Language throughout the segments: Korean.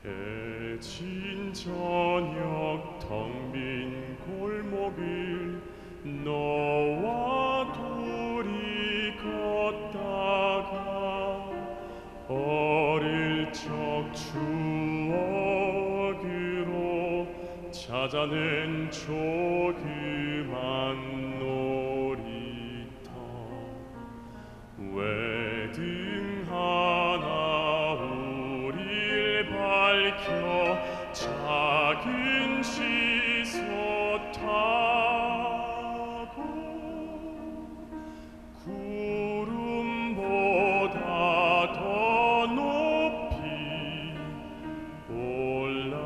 해진 저녁 텅 빈 골목을 너와 둘이 걷다가 어릴 적 추억으로 찾아낸 조그만 놀이터 외등 하나 우릴 밝혀 작은 시소 타고 구름보다 더 높이 올라가지요.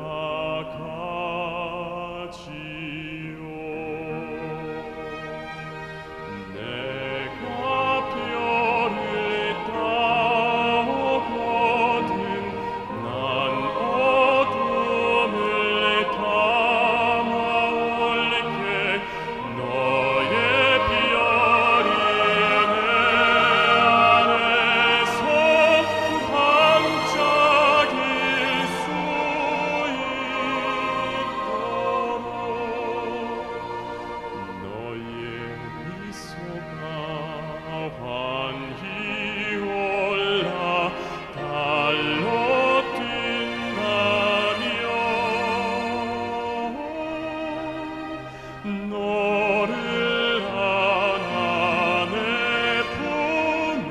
내가 별을 따오거든 난 어둠을 담아올게. 너의 별이 내 안에서 반짝일 수 있도록 너의 미소가 환히 올라 달로 뛴다며 너를 안아 내 품은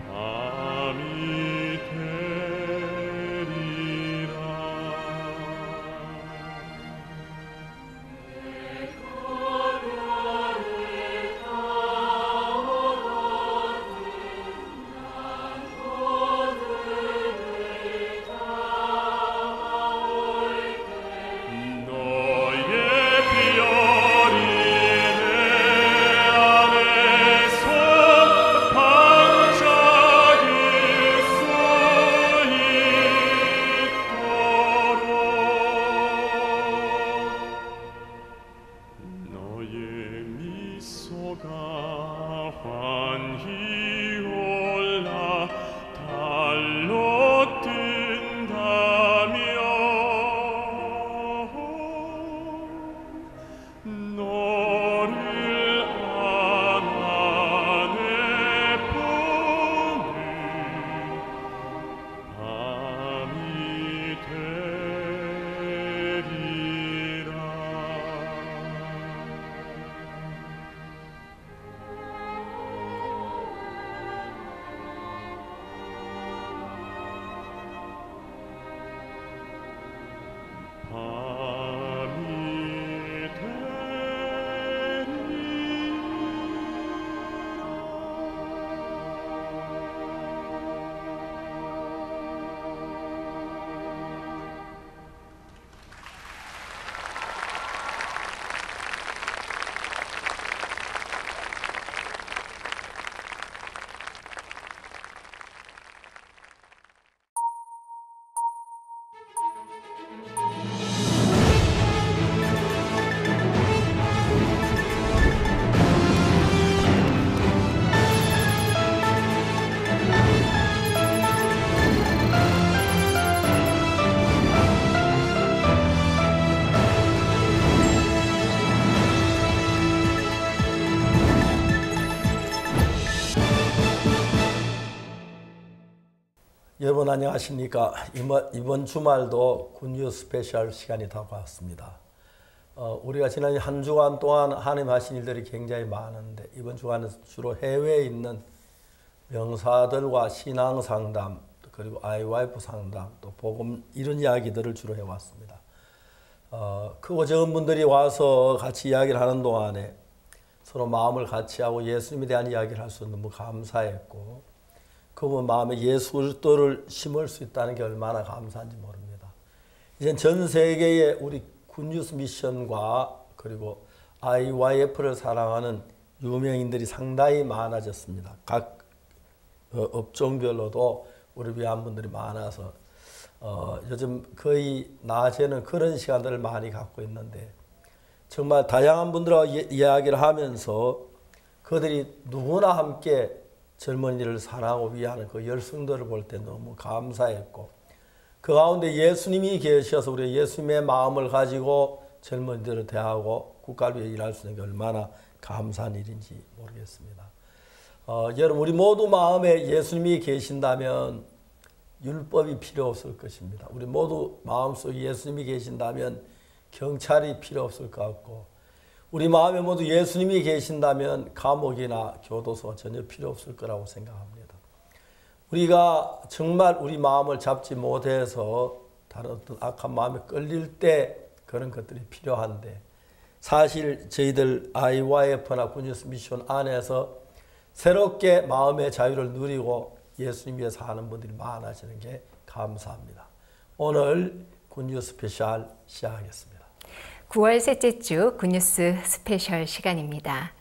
밤이 되리라. 너의 별이 내 안에서 반짝일 수 있도록 너의 미소가 환히 올라 달로 뜬다며 너를 안아 내 품은 밤이 되리라. 밤이 여러분 안녕하십니까? 이번 주말도 굿뉴스 스페셜 시간이 다가왔습니다. 우리가 지난 한 주간 동안 하나님 하신 일들이 굉장히 많은데 이번 주간은 주로 해외에 있는 명사들과 신앙 상담 그리고 IYF 상담 또 복음 이런 이야기들을 주로 해왔습니다. 크고 적은 분들이 와서 같이 이야기를 하는 동안에 서로 마음을 같이 하고 예수님에 대한 이야기를 할 수 너무 감사했고 그분 마음에 예수 그리스도를 심을 수 있다는 게 얼마나 감사한지 모릅니다. 이제 전 세계에 우리 굿뉴스 미션과 그리고 IYF를 사랑하는 유명인들이 상당히 많아졌습니다. 각 업종별로도 우리 위한 분들이 많아서 요즘 거의 낮에는 그런 시간들을 많이 갖고 있는데 정말 다양한 분들과 이야기를 하면서 그들이 누구나 함께 젊은이를 사랑하고 위하는 그 열성들을 볼 때 너무 감사했고 그 가운데 예수님이 계셔서 우리 예수님의 마음을 가지고 젊은이들을 대하고 국가를 위해 일할 수 있는 게 얼마나 감사한 일인지 모르겠습니다. 여러분 우리 모두 마음에 예수님이 계신다면 율법이 필요 없을 것입니다. 우리 모두 마음속에 예수님이 계신다면 경찰이 필요 없을 것 같고 우리 마음에 모두 예수님이 계신다면 감옥이나 교도소가 전혀 필요 없을 거라고 생각합니다. 우리가 정말 우리 마음을 잡지 못해서 다른 어떤 악한 마음에 끌릴 때 그런 것들이 필요한데 사실 저희들 IYF나 굿뉴스 미션 안에서 새롭게 마음의 자유를 누리고 예수님 위해서 하는 분들이 많아지는 게 감사합니다. 오늘 굿뉴스 스페셜 시작하겠습니다. 9월 셋째 주 굿뉴스 스페셜 시간입니다.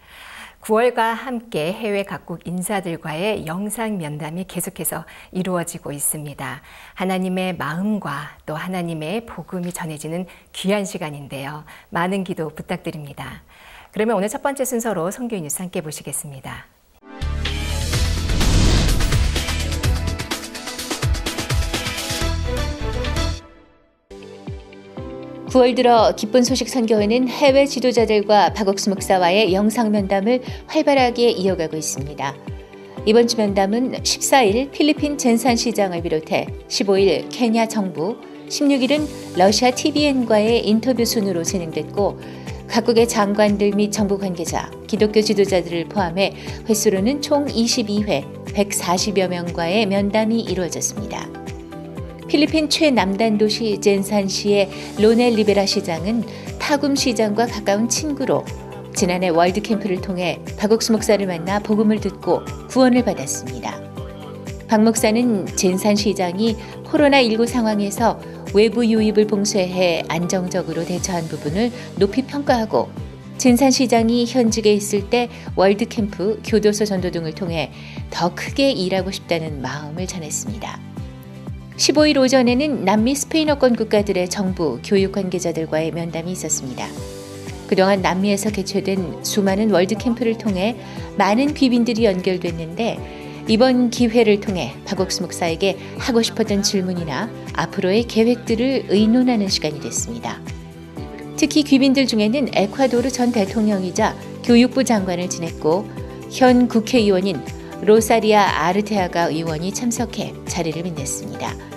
9월과 함께 해외 각국 인사들과의 영상 면담이 계속해서 이루어지고 있습니다. 하나님의 마음과 또 하나님의 복음이 전해지는 귀한 시간인데요. 많은 기도 부탁드립니다. 그러면 오늘 첫 번째 순서로 선교인 뉴스 함께 보시겠습니다. 9월 들어 기쁜 소식 선교회는 해외 지도자들과 박옥수 목사와의 영상 면담을 활발하게 이어가고 있습니다. 이번 주 면담은 14일 필리핀 젠산시장을 비롯해 15일 케냐 정부, 16일은 러시아 TVN과의 인터뷰 순으로 진행됐고 각국의 장관들 및 정부 관계자, 기독교 지도자들을 포함해 횟수로는 총 22회 140여 명과의 면담이 이루어졌습니다. 필리핀 최남단 도시 젠산시의 로넬 리베라 시장은 타굼 시장과 가까운 친구로 지난해 월드캠프를 통해 박옥수 목사를 만나 복음을 듣고 구원을 받았습니다. 박 목사는 젠산 시장이 코로나19 상황에서 외부 유입을 봉쇄해 안정적으로 대처한 부분을 높이 평가하고 젠산 시장이 현직에 있을 때 월드캠프, 교도소 전도 등을 통해 더 크게 일하고 싶다는 마음을 전했습니다. 15일 오전에는 남미 스페인어권 국가들의 정부, 교육 관계자들과의 면담이 있었습니다. 그동안 남미에서 개최된 수많은 월드캠프를 통해 많은 귀빈들이 연결됐는데 이번 기회를 통해 박옥수 목사에게 하고 싶었던 질문이나 앞으로의 계획들을 의논하는 시간이 됐습니다. 특히 귀빈들 중에는 에콰도르 전 대통령이자 교육부 장관을 지냈고 현 국회의원인 로사리아 아르테아가 의원이 참석해 자리를 빛냈습니다.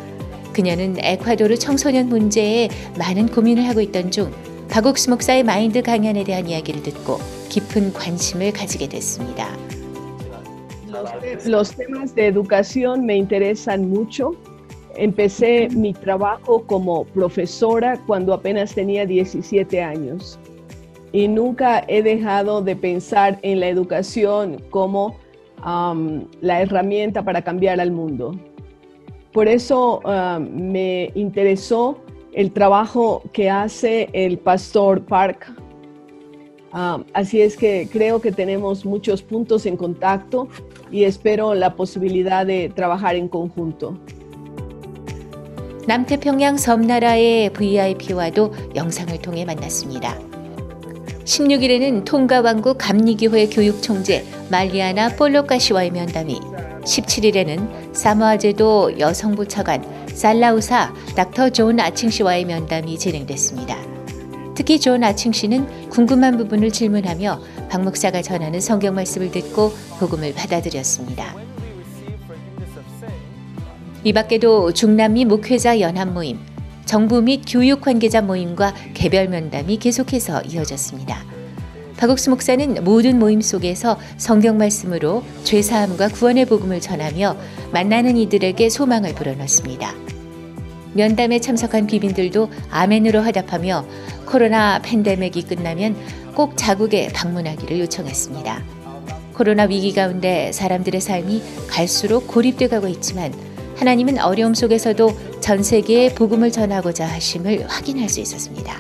그녀는 에콰도르 청소년 문제에 많은 고민을 하고 있던 중 박옥수 목사의 마인드 강연에 대한 이야기를 듣고 깊은 관심을 가지게 됐습니다. Los temas de educación me interesan mucho. Empecé mi trabajo como profesora cuando apenas tenía 17 años y nunca he dejado de pensar en la educación como la herramienta para cambiar al mundo. Por eso me interesó el trabajo que hace el pastor Park. Así es que creo que tenemos muchos puntos en contacto y espero la posibilidad de trabajar en conjunto. 남태평양 섬나라의 VIP와도 영상을 통해 만났습니다. 16일에는 통가 왕국 감리교회 교육총재 말리아나 볼로카시와의 면담이, 17일에는 사모아제도 여성부 차관 살라우사 닥터 존 아칭 씨와의 면담이 진행됐습니다. 특히 존 아칭 씨는 궁금한 부분을 질문하며 박 목사가 전하는 성경 말씀을 듣고 복음을 받아들였습니다. 이 밖에도 중남미 목회자 연합 모임, 정부 및 교육 관계자 모임과 개별 면담이 계속해서 이어졌습니다. 박옥수 목사는 모든 모임 속에서 성경 말씀으로 죄사함과 구원의 복음을 전하며 만나는 이들에게 소망을 불어넣습니다. 면담에 참석한 귀빈들도 아멘으로 화답하며 코로나 팬데믹이 끝나면 꼭 자국에 방문하기를 요청했습니다. 코로나 위기 가운데 사람들의 삶이 갈수록 고립돼 가고 있지만 하나님은 어려움 속에서도 전 세계에 복음을 전하고자 하심을 확인할 수 있었습니다.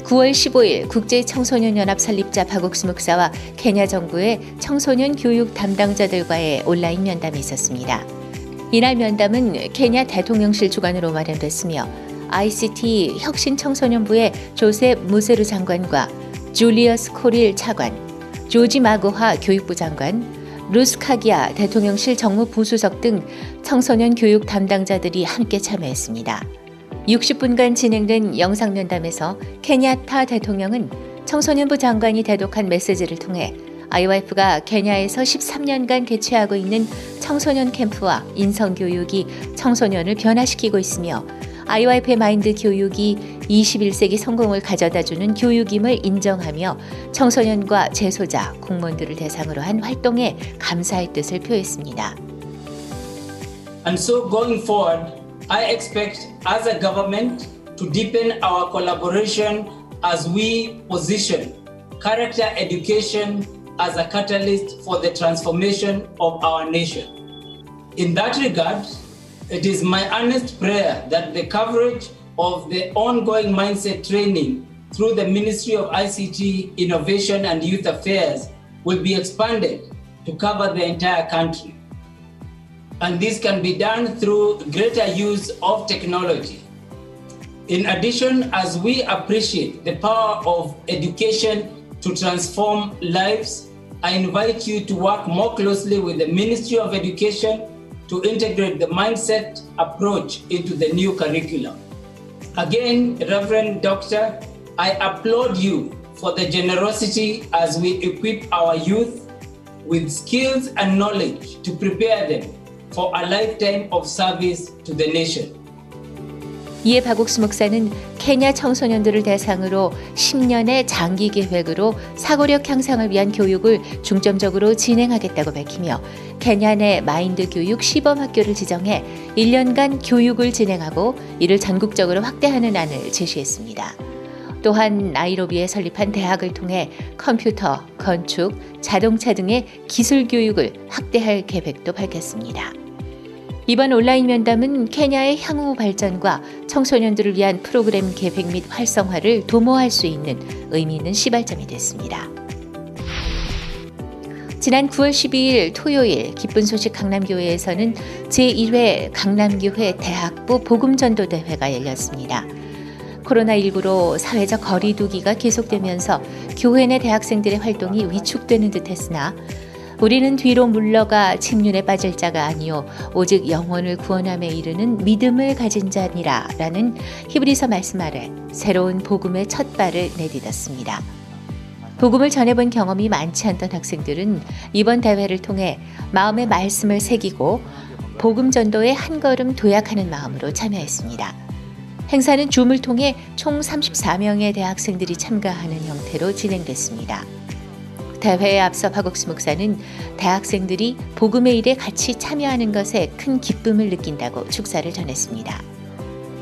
9월 15일 국제청소년연합 설립자 박옥수 목사와 케냐 정부의 청소년 교육 담당자들과의 온라인 면담이 있었습니다. 이날 면담은 케냐 대통령실 주관으로 마련됐으며 ICT 혁신청소년부의 조셉 무세르 장관과 줄리어스 코릴 차관, 조지 마고하 교육부 장관, 루스카기아 대통령실 정무부수석 등 청소년 교육 담당자들이 함께 참여했습니다. 60분간 진행된 영상면담에서 케냐타 대통령은 청소년부 장관이 대독한 메시지를 통해 IYF가 케냐에서 13년간 개최하고 있는 청소년 캠프와 인성교육이 청소년을 변화시키고 있으며 IYF의 마인드 교육이 21세기 성공을 가져다주는 교육임을 인정하며 청소년과 재소자, 공무원들을 대상으로 한 활동에 감사의 뜻을 표했습니다. And so going forward, I expect as a government to deepen our collaboration as we position character education as a catalyst for the transformation of our nation. In that regard, it is my earnest prayer that the coverage of the ongoing mindset training through the Ministry of ICT, Innovation and Youth Affairs will be expanded to cover the entire country. And this can be done through greater use of technology. In addition, as we appreciate the power of education to transform lives, I invite you to work more closely with the Ministry of Education to integrate the mindset approach into the new curriculum. Again, Reverend Doctor, I applaud you for the generosity as we equip our youth with skills and knowledge to prepare them for a lifetime of service to the nation. 이에 박옥수 목사는 케냐 청소년들을 대상으로 10년의 장기 계획으로 사고력 향상을 위한 교육을 중점적으로 진행하겠다고 밝히며 케냐 내 마인드 교육 시범학교를 지정해 1년간 교육을 진행하고 이를 전국적으로 확대하는 안을 제시했습니다. 또한 나이로비에 설립한 대학을 통해 컴퓨터, 건축, 자동차 등의 기술 교육을 확대할 계획도 밝혔습니다. 이번 온라인 면담은 케냐의 향후 발전과 청소년들을 위한 프로그램 계획 및 활성화를 도모할 수 있는 의미 있는 시발점이 됐습니다. 지난 9월 12일 토요일 기쁜 소식 강남교회에서는 제1회 강남교회 대학부 복음전도대회가 열렸습니다. 코로나19로 사회적 거리 두기가 계속되면서 교회 내 대학생들의 활동이 위축되는 듯했으나 우리는 뒤로 물러가 침륜에 빠질 자가 아니요 오직 영혼을 구원함에 이르는 믿음을 가진 자니라 라는 히브리서 말씀 아래 새로운 복음의 첫 발을 내딛었습니다. 복음을 전해본 경험이 많지 않던 학생들은 이번 대회를 통해 마음의 말씀을 새기고 복음 전도에 한 걸음 도약하는 마음으로 참여했습니다. 행사는 줌을 통해 총 34명의 대학생들이 참가하는 형태로 진행됐습니다. 대회에 앞서 박옥수 목사는 대학생들이 복음의 일에 같이 참여하는 것에 큰 기쁨을 느낀다고 축사를 전했습니다.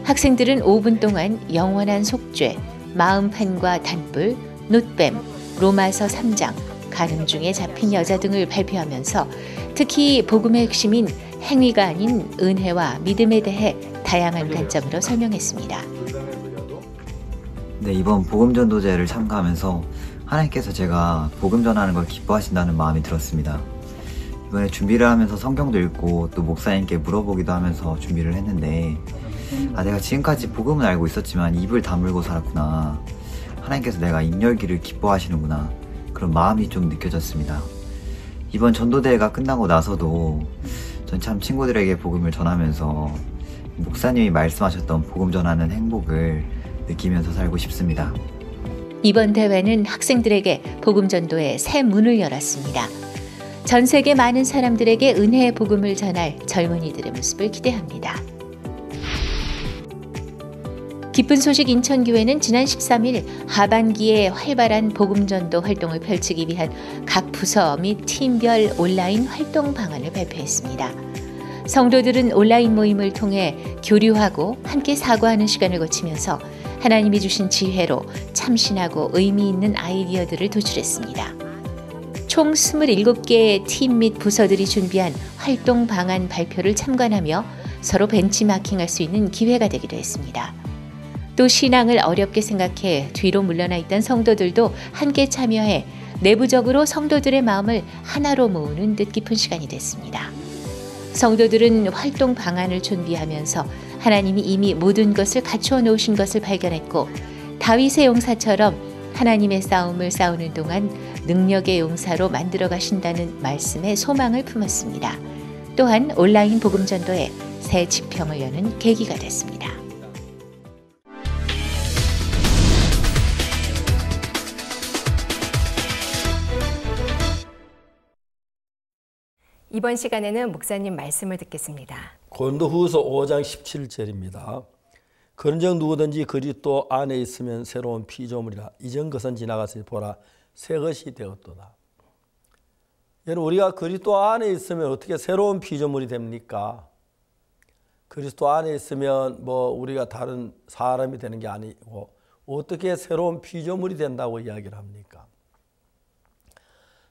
학생들은 5분 동안 영원한 속죄, 마음판과 단불, 놋뱀, 로마서 3장, 가늠 중에 잡힌 여자 등을 발표하면서 특히 복음의 핵심인 행위가 아닌 은혜와 믿음에 대해 다양한 관점으로 설명했습니다. 네, 이번 복음전도제를 참가하면서 하나님께서 제가 복음 전하는 걸 기뻐하신다는 마음이 들었습니다. 이번에 준비를 하면서 성경도 읽고 또 목사님께 물어보기도 하면서 준비를 했는데 내가 지금까지 복음은 알고 있었지만 입을 다물고 살았구나. 하나님께서 내가 입 열기를 기뻐하시는구나. 그런 마음이 좀 느껴졌습니다. 이번 전도대회가 끝나고 나서도 전 참 친구들에게 복음을 전하면서 목사님이 말씀하셨던 복음 전하는 행복을 느끼면서 살고 싶습니다. 이번 대회는 학생들에게 복음 전도의 새 문을 열었습니다. 전 세계 많은 사람들에게 은혜의 복음을 전할 젊은이들의 모습을 기대합니다. 기쁜 소식 인천교회는 지난 13일 하반기에 활발한 복음 전도 활동을 펼치기 위한 각 부서 및 팀별 온라인 활동 방안을 발표했습니다. 성도들은 온라인 모임을 통해 교류하고 함께 사고하는 시간을 거치면서 하나님이 주신 지혜로 참신하고 의미 있는 아이디어들을 도출했습니다. 총 27개의 팀 및 부서들이 준비한 활동 방안 발표를 참관하며 서로 벤치마킹할 수 있는 기회가 되기도 했습니다. 또 신앙을 어렵게 생각해 뒤로 물러나 있던 성도들도 함께 참여해 내부적으로 성도들의 마음을 하나로 모으는 뜻깊은 시간이 됐습니다. 성도들은 활동 방안을 준비하면서 하나님이 이미 모든 것을 갖추어 놓으신 것을 발견했고 다윗의 용사처럼 하나님의 싸움을 싸우는 동안 능력의 용사로 만들어 가신다는 말씀에 소망을 품었습니다. 또한 온라인 복음전도에 새 지평을 여는 계기가 됐습니다. 이번 시간에는 목사님 말씀을 듣겠습니다. 고린도후서 5장 17절입니다. 그런즉 누구든지 그리스도 안에 있으면 새로운 피조물이라. 이전 것은 지나가서 보라 새 것이 되었도다. 여러분, 우리가 그리스도 안에 있으면 어떻게 새로운 피조물이 됩니까? 그리스도 안에 있으면 우리가 다른 사람이 되는 게 아니고 어떻게 새로운 피조물이 된다고 이야기를 합니까?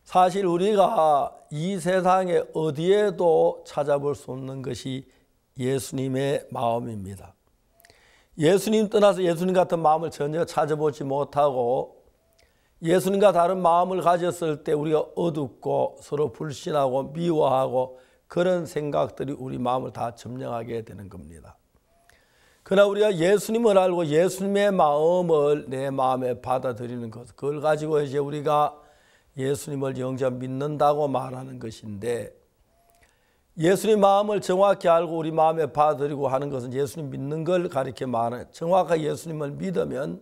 사실 우리가 이 세상에 어디에도 찾아볼 수 없는 것이 예수님의 마음입니다. 예수님 떠나서 예수님 같은 마음을 전혀 찾아보지 못하고 예수님과 다른 마음을 가졌을 때 우리가 어둡고 서로 불신하고 미워하고 그런 생각들이 우리 마음을 다 점령하게 되는 겁니다. 그러나 우리가 예수님을 알고 예수님의 마음을 내 마음에 받아들이는 것, 그걸 가지고 이제 우리가 예수님을 영접 믿는다고 말하는 것인데, 예수님 마음을 정확히 알고 우리 마음에 받아들이고 하는 것은 예수님 믿는 걸 가리켜 말하는, 정확하게 예수님을 믿으면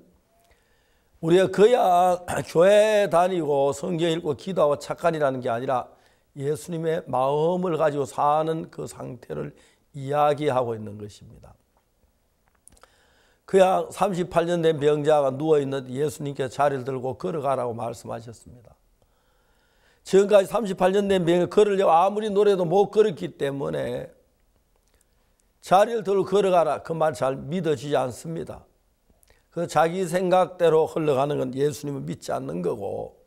우리가 그야 교회 다니고 성경 읽고 기도하고 착한이라는 게 아니라 예수님의 마음을 가지고 사는 그 상태를 이야기하고 있는 것입니다. 그냥 38년 된 병자가 누워있는 예수님께서 자리를 들고 걸어가라고 말씀하셨습니다. 지금까지 38년 된 병을 걸으려고 아무리 노래도 못 걸었기 때문에 자리를 들고 걸어가라 그 말 잘 믿어지지 않습니다. 그 자기 생각대로 흘러가는 건 예수님을 믿지 않는 거고,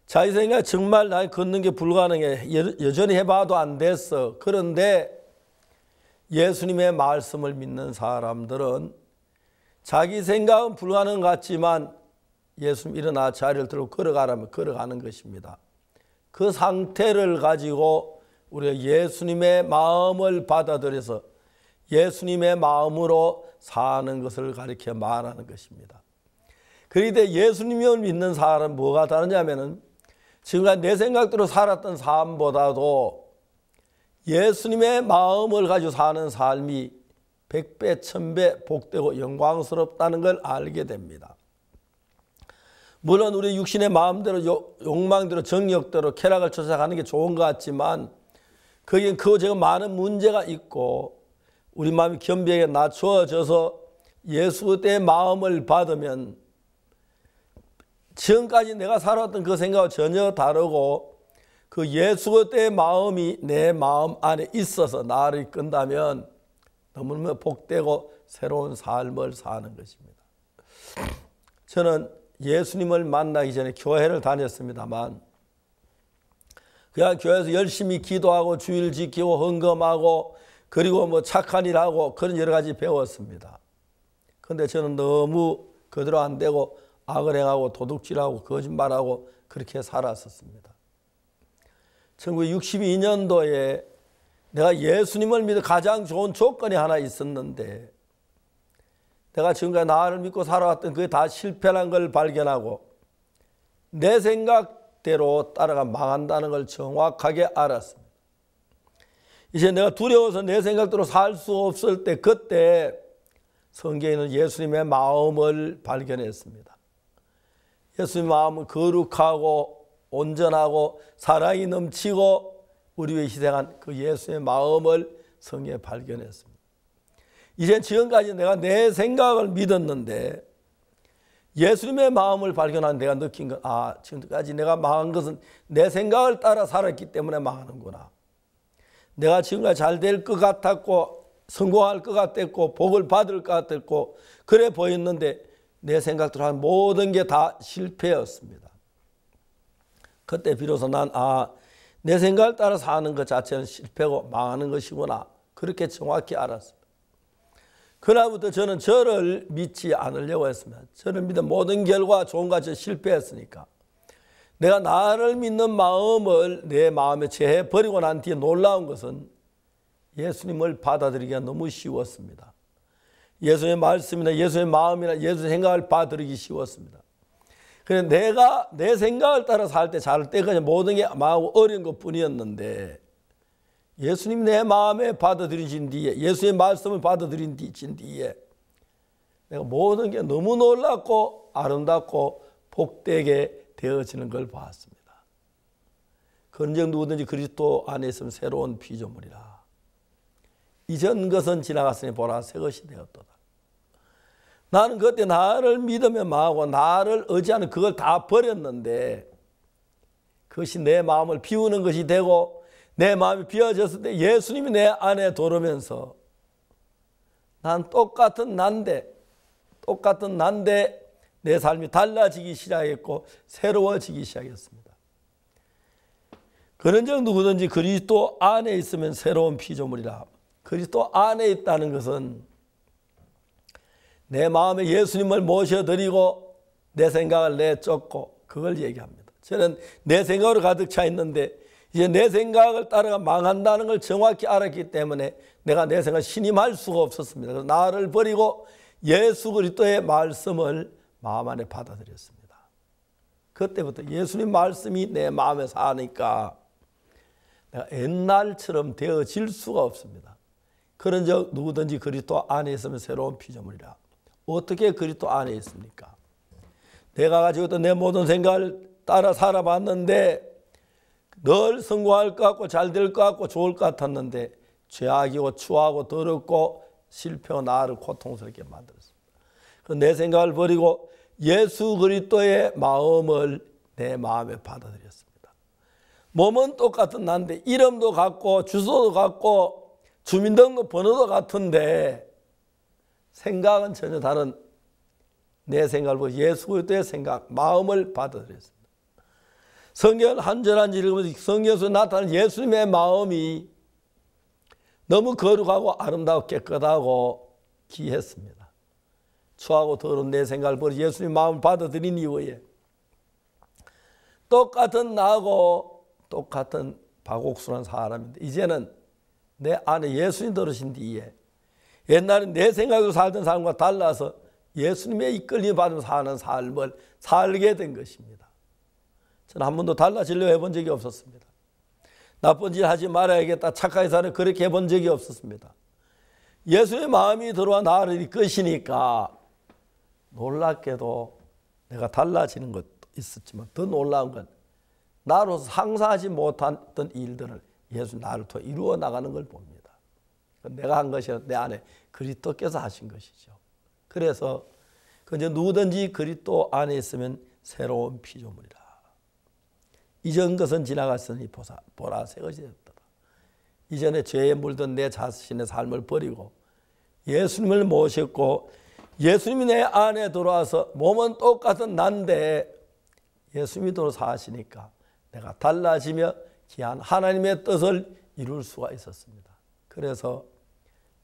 자기 생각 정말 난 걷는 게 불가능해 여전히 해봐도 안 됐어. 그런데 예수님의 말씀을 믿는 사람들은 자기 생각은 불가능 같지만 예수님 일어나 자리를 들고 걸어가라면 걸어가는 것입니다. 그 상태를 가지고 우리가 예수님의 마음을 받아들여서 예수님의 마음으로 사는 것을 가리켜 말하는 것입니다. 그런데 예수님을 믿는 사람은 뭐가 다르냐면은 지금까지 내 생각대로 살았던 삶보다도 예수님의 마음을 가지고 사는 삶이 100배, 1000배 복되고 영광스럽다는 걸 알게 됩니다. 물론 우리 육신의 마음대로 욕망대로 정욕대로 쾌락을 쫓아가는 게 좋은 것 같지만 거기엔 그거 많은 문제가 있고 우리 마음이 겸비하게 낮추어져서 예수의 마음을 받으면 지금까지 내가 살았던 그 생각과 전혀 다르고 그 예수의 마음이 내 마음 안에 있어서 나를 이끈다면 너무너무 복되고 새로운 삶을 사는 것입니다. 저는 예수님을 만나기 전에 교회를 다녔습니다만 그냥 교회에서 열심히 기도하고 주일 지키고 헌금하고 그리고 착한 일하고 그런 여러 가지 배웠습니다. 그런데 저는 너무 그대로 안 되고 악을 행하고 도둑질하고 거짓말하고 그렇게 살았었습니다. 1962년도에 내가 예수님을 믿어 가장 좋은 조건이 하나 있었는데 내가 지금까지 나를 믿고 살아왔던 그게 다 실패한 걸 발견하고 내 생각대로 따라가 망한다는 걸 정확하게 알았습니다. 이제 내가 두려워서 내 생각대로 살 수 없을 때 그때 성경에는 예수님의 마음을 발견했습니다. 예수님의 마음은 거룩하고 온전하고 사랑이 넘치고 우리 위해 희생한 그 예수의 마음을 성경에 발견했습니다. 이제 지금까지 내가 내 생각을 믿었는데 예수님의 마음을 발견한 내가 느낀 건 지금까지 내가 망한 것은 내 생각을 따라 살았기 때문에 망하는구나. 내가 지금까지 잘 될 것 같았고 성공할 것 같았고 복을 받을 것 같았고 그래 보였는데 내 생각대로 한 모든 게 다 실패였습니다. 그때 비로소 난 내 생각을 따라 사는 것 자체는 실패고 망하는 것이구나. 그렇게 정확히 알았습니다. 그날부터 저는 저를 믿지 않으려고 했습니다. 저를 믿은 모든 결과 좋은 것이 실패했으니까 내가 나를 믿는 마음을 내 마음에 제해버리고 난 뒤에 놀라운 것은 예수님을 받아들이기가 너무 쉬웠습니다. 예수의 말씀이나 예수의 마음이나 예수의 생각을 받아들이기 쉬웠습니다. 그래 내가 내 생각을 따라 살 때 잘 때 그냥 모든 게 마음 어려운 것뿐이었는데 예수님 내 마음에 받아들이신 뒤에 예수의 말씀을 받아들인 뒤에 내가 모든 게 너무 놀랍고 아름답고 복되게 되어지는 걸 보았습니다. 그런즉 누구든지 그리스도 안에 있으면 새로운 피조물이라. 이전 것은 지나갔으니 보라 새 것이 되었도다. 나는 그때 나를 믿으며 망하고 나를 의지하는 그걸 다 버렸는데 그것이 내 마음을 비우는 것이 되고 내 마음이 비워졌을 때 예수님이 내 안에 들어오면서 난 똑같은 난데 내 삶이 달라지기 시작했고 새로워지기 시작했습니다. 그런즉 누구든지 그리스도 안에 있으면 새로운 피조물이라. 그리스도 안에 있다는 것은 내 마음에 예수님을 모셔드리고 내 생각을 내쫓고 그걸 얘기합니다. 저는 내 생각으로 가득 차 있는데 이제 내 생각을 따라가 망한다는 걸 정확히 알았기 때문에 내가 내 생각을 신임할 수가 없었습니다. 그래서 나를 버리고 예수 그리스도의 말씀을 마음 안에 받아들였습니다. 그때부터 예수님 말씀이 내 마음에 사니까 내가 옛날처럼 되어질 수가 없습니다. 그런즉 누구든지 그리스도 안에 있으면 새로운 피조물이라. 어떻게 그리스도 안에 있습니까? 내가 가지고 있던 내 모든 생각을 따라 살아봤는데 늘 성공할 것 같고 잘 될 것 같고 좋을 것 같았는데 죄악이고 추하고 더럽고 실패하고 나를 고통스럽게 만들었습니다. 내 생각을 버리고 예수 그리스도의 마음을 내 마음에 받아들였습니다. 몸은 똑같은 난데 이름도 같고 주소도 같고 주민등록 번호도 같은데 생각은 전혀 다른 내 생각을 보고 예수 그리스도의 생각, 마음을 받아들였습니다. 성경을 한 절 한 절 읽으면서 성경에서 나타나는 예수님의 마음이 너무 거룩하고 아름다고 깨끗하고 귀했습니다. 추하고 더러운 내 생각을 버리고 예수님의 마음을 받아들인 이후에 똑같은 나하고 똑같은 박옥수라는 사람인데 이제는 내 안에 예수님 들으신 뒤에 옛날에 내 생각으로 살던 삶과 달라서 예수님의 이끌림 받으면서 사는 삶을 살게 된 것입니다. 저는 한 번도 달라지려고 해본 적이 없었습니다. 나쁜 짓 하지 말아야겠다 착하게 사는 그렇게 해본 적이 없었습니다. 예수의 마음이 들어와 나를 이끄시니까 놀랍게도 내가 달라지는 것도 있었지만 더 놀라운 건 나로서 상상하지 못했던 일들을 예수 나를 통해 이루어 나가는 걸 봅니다. 내가 한 것이 내 안에 그리스도께서 하신 것이죠. 그래서 그저 누구든지 그리스도 안에 있으면 새로운 피조물이라. 이전 것은 지나갔으니 보라 새 것이 되었다. 이전에 죄에 물든 내 자신의 삶을 버리고 예수님을 모셨고 예수님이 내 안에 들어와서 몸은 똑같은 난데 예수님이 들어 사시니까 내가 달라지며 귀한 하나님의 뜻을 이룰 수가 있었습니다. 그래서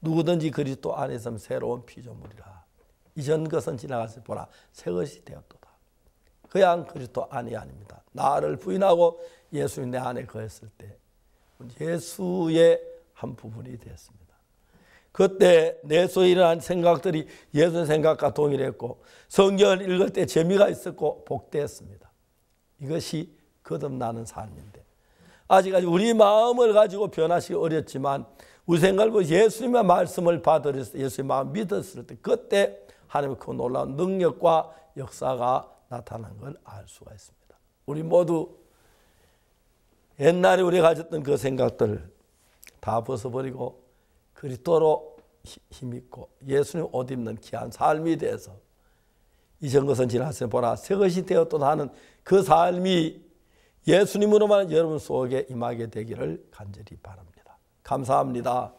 누구든지 그리스도 안에 있으면 새로운 피조물이라. 이전 것은 지나갔으니 보라 새 것이 되었도다. 그냥 그리스도 안이 아닙니다. 나를 부인하고 예수님 내 안에 거했을 때 예수의 한 부분이 되었습니다. 그때 내 속에 일어난 생각들이 예수의 생각과 동일했고 성경을 읽을 때 재미가 있었고 복되었습니다. 이것이 거듭나는 삶인데 아직까지 우리 마음을 가지고 변화시기 어렵지만 우리 생각을 보고 예수님의 말씀을 받아들였을 때 예수의 마음 믿었을 때 그때 하나님의 그 놀라운 능력과 역사가 나타난 걸 알 수가 있습니다. 우리 모두 옛날에 우리가 가졌던 그 생각들을 다 벗어버리고 그리스도로 힘입고 예수님 옷 입는 귀한 삶이 돼서 이전 것은 지났으니 보라 새 것이 되었도다 하는 그 삶이 예수님으로만 여러분 속에 임하게 되기를 간절히 바랍니다. 감사합니다.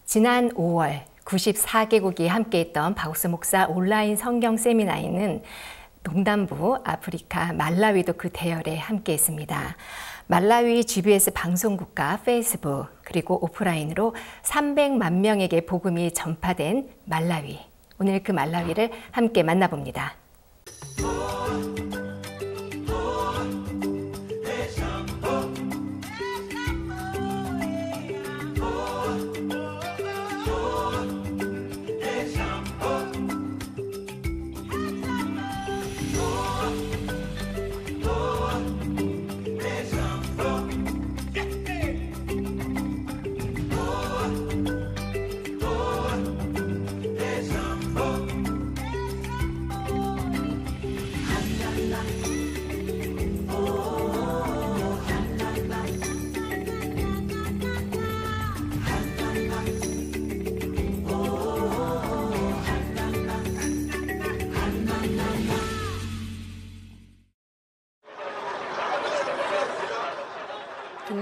지난 5월 94개국이 함께했던 박옥수 목사 온라인 성경 세미나에는 동남부 아프리카 말라위도 그 대열에 함께했습니다. 말라위 GBS 방송국과 페이스북 그리고 오프라인으로 300만 명에게 복음이 전파된 말라위. 오늘 그 말라위를 함께 만나봅니다.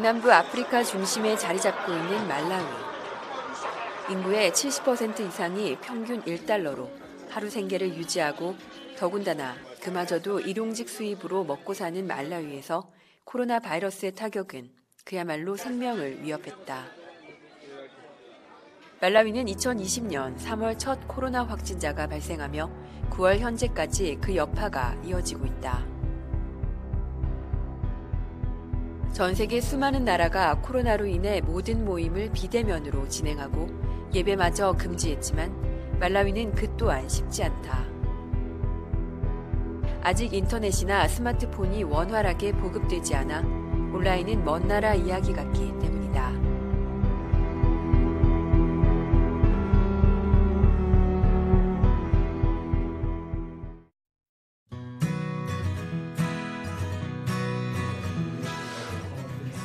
중남부 아프리카 중심에 자리 잡고 있는 말라위. 인구의 70% 이상이 평균 $1로 하루 생계를 유지하고 더군다나 그마저도 일용직 수입으로 먹고 사는 말라위에서 코로나 바이러스의 타격은 그야말로 생명을 위협했다. 말라위는 2020년 3월 첫 코로나 확진자가 발생하며 9월 현재까지 그 여파가 이어지고 있다. 전 세계 수많은 나라가 코로나로 인해 모든 모임을 비대면으로 진행하고 예배마저 금지했지만 말라위는 그 또한 쉽지 않다. 아직 인터넷이나 스마트폰이 원활하게 보급되지 않아 온라인은 먼 나라 이야기 같기 때문이다.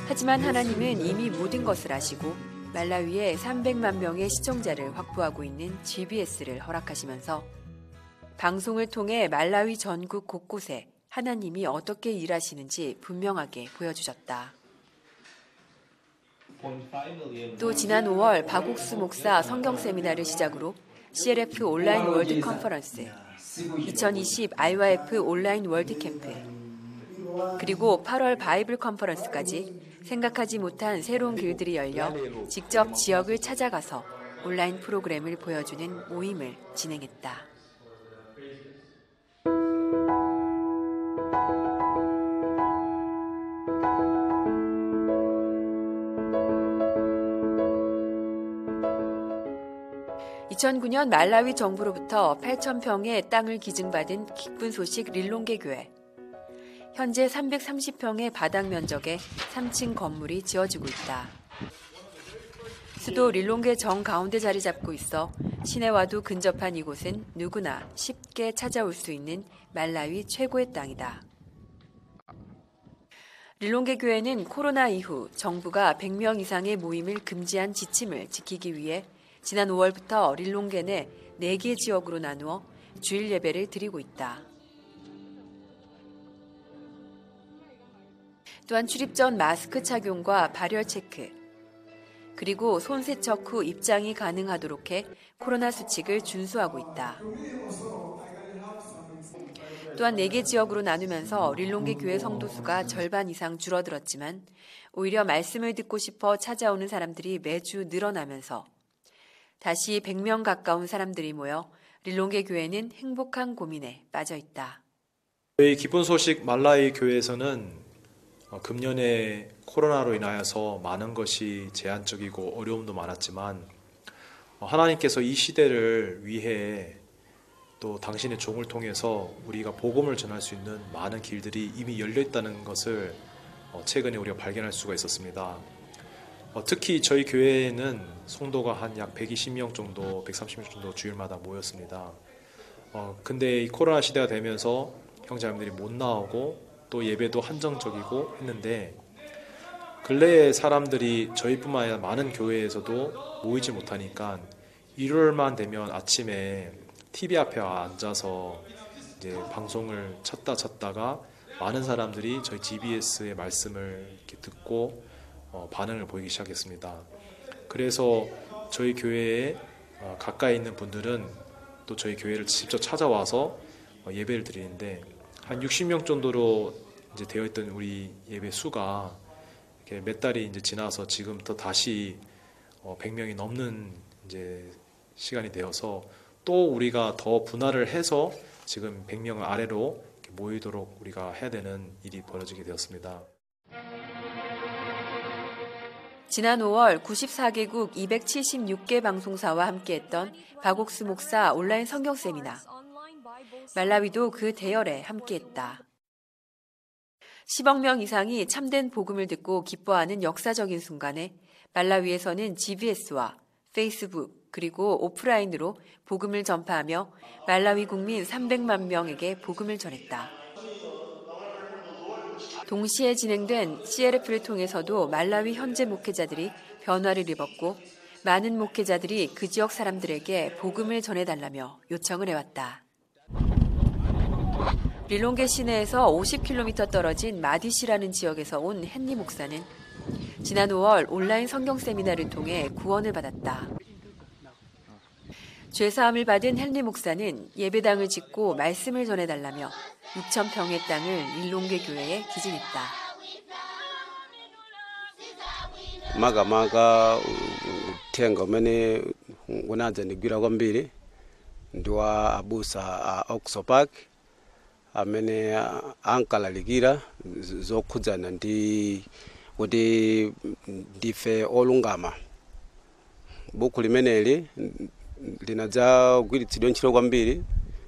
하지만 하나님은 이미 모든 것을 아시고 말라위에 300만 명의 시청자를 확보하고 있는 GBS를 허락하시면서 방송을 통해 말라위 전국 곳곳에 하나님이 어떻게 일하시는지 분명하게 보여주셨다. 또 지난 5월 박옥수 목사 성경 세미나를 시작으로 CLF 온라인 월드 컨퍼런스, 2020 IYF 온라인 월드 캠프, 그리고 8월 바이블 컨퍼런스까지 생각하지 못한 새로운 길들이 열려 직접 지역을 찾아가서 온라인 프로그램을 보여주는 모임을 진행했다. (2009년) 말라위 정부로부터 8,000평의 땅을 기증받은 기쁜 소식 릴롱게 교회. 현재 330평의 바닥 면적의 3층 건물이 지어지고 있다. 수도 릴롱게 정가운데 자리 잡고 있어 시내와도 근접한 이곳은 누구나 쉽게 찾아올 수 있는 말라위 최고의 땅이다. 릴롱게 교회는 코로나 이후 정부가 100명 이상의 모임을 금지한 지침을 지키기 위해 지난 5월부터 릴롱게 내 4개 지역으로 나누어 주일 예배를 드리고 있다. 또한 출입 전 마스크 착용과 발열 체크, 그리고 손 세척 후 입장이 가능하도록 해 코로나 수칙을 준수하고 있다. 또한 4개 지역으로 나누면서 릴롱게 교회 성도 수가 절반 이상 줄어들었지만 오히려 말씀을 듣고 싶어 찾아오는 사람들이 매주 늘어나면서 다시 100명 가까운 사람들이 모여 릴롱게 교회는 행복한 고민에 빠져 있다. 저희 기쁜 소식 말라위 교회에서는 금년에 코로나로 인하여서 많은 것이 제한적이고 어려움도 많았지만 하나님께서 이 시대를 위해 또 당신의 종을 통해서 우리가 복음을 전할 수 있는 많은 길들이 이미 열려 있다는 것을 최근에 우리가 발견할 수가 있었습니다. 특히 저희 교회에는 성도가 한 약 120명 정도, 130명 정도 주일마다 모였습니다. 근데 이 코로나 시대가 되면서 형제자매들이 못 나오고 또 예배도 한정적이고 했는데 근래에 사람들이 저희뿐만 아니라 많은 교회에서도 모이지 못하니까 일요일만 되면 아침에 TV 앞에 앉아서 이제 방송을 찾다가 많은 사람들이 저희 GBS의 말씀을 이렇게 듣고 반응을 보이기 시작했습니다. 그래서 저희 교회에 가까이 있는 분들은 또 저희 교회를 직접 찾아와서 예배를 드리는데 한 60명 정도로 이제 되어 있던 우리 예배 수가 이렇게 몇 달이 이제 지나서 지금부터 다시 100명이 넘는 이제 시간이 되어서 또 우리가 더 분할을 해서 지금 100명 아래로 이렇게 모이도록 우리가 해야 되는 일이 벌어지게 되었습니다. 지난 5월 94개국 276개 방송사와 함께했던 박옥수 목사 온라인 성경 세미나. 말라위도 그 대열에 함께했다. 10억 명 이상이 참된 복음을 듣고 기뻐하는 역사적인 순간에 말라위에서는 GBS와 페이스북 그리고 오프라인으로 복음을 전파하며 말라위 국민 300만 명에게 복음을 전했다. 동시에 진행된 CLF를 통해서도 말라위 현재 목회자들이 변화를 입었고 많은 목회자들이 그 지역 사람들에게 복음을 전해달라며 요청을 해왔다. 릴롱게 시내에서 50km 떨어진 마디시라는 지역에서 온 헨리 목사는 지난 5월 온라인 성경 세미나를 통해 구원을 받았다. 죄사함을 받은 헨리 목사는 예배당을 짓고 말씀을 전해달라며 6,000평의 땅을 릴롱게 교회에 기증했다. maga tenga mene unaanza nigwira kwambiri ndiwa abusa a Oxopark amene ankalalikira zokhudzana ndi kuti ndife olungama. Buku limeneli linadzagwiritsidwa ntchito kwambiri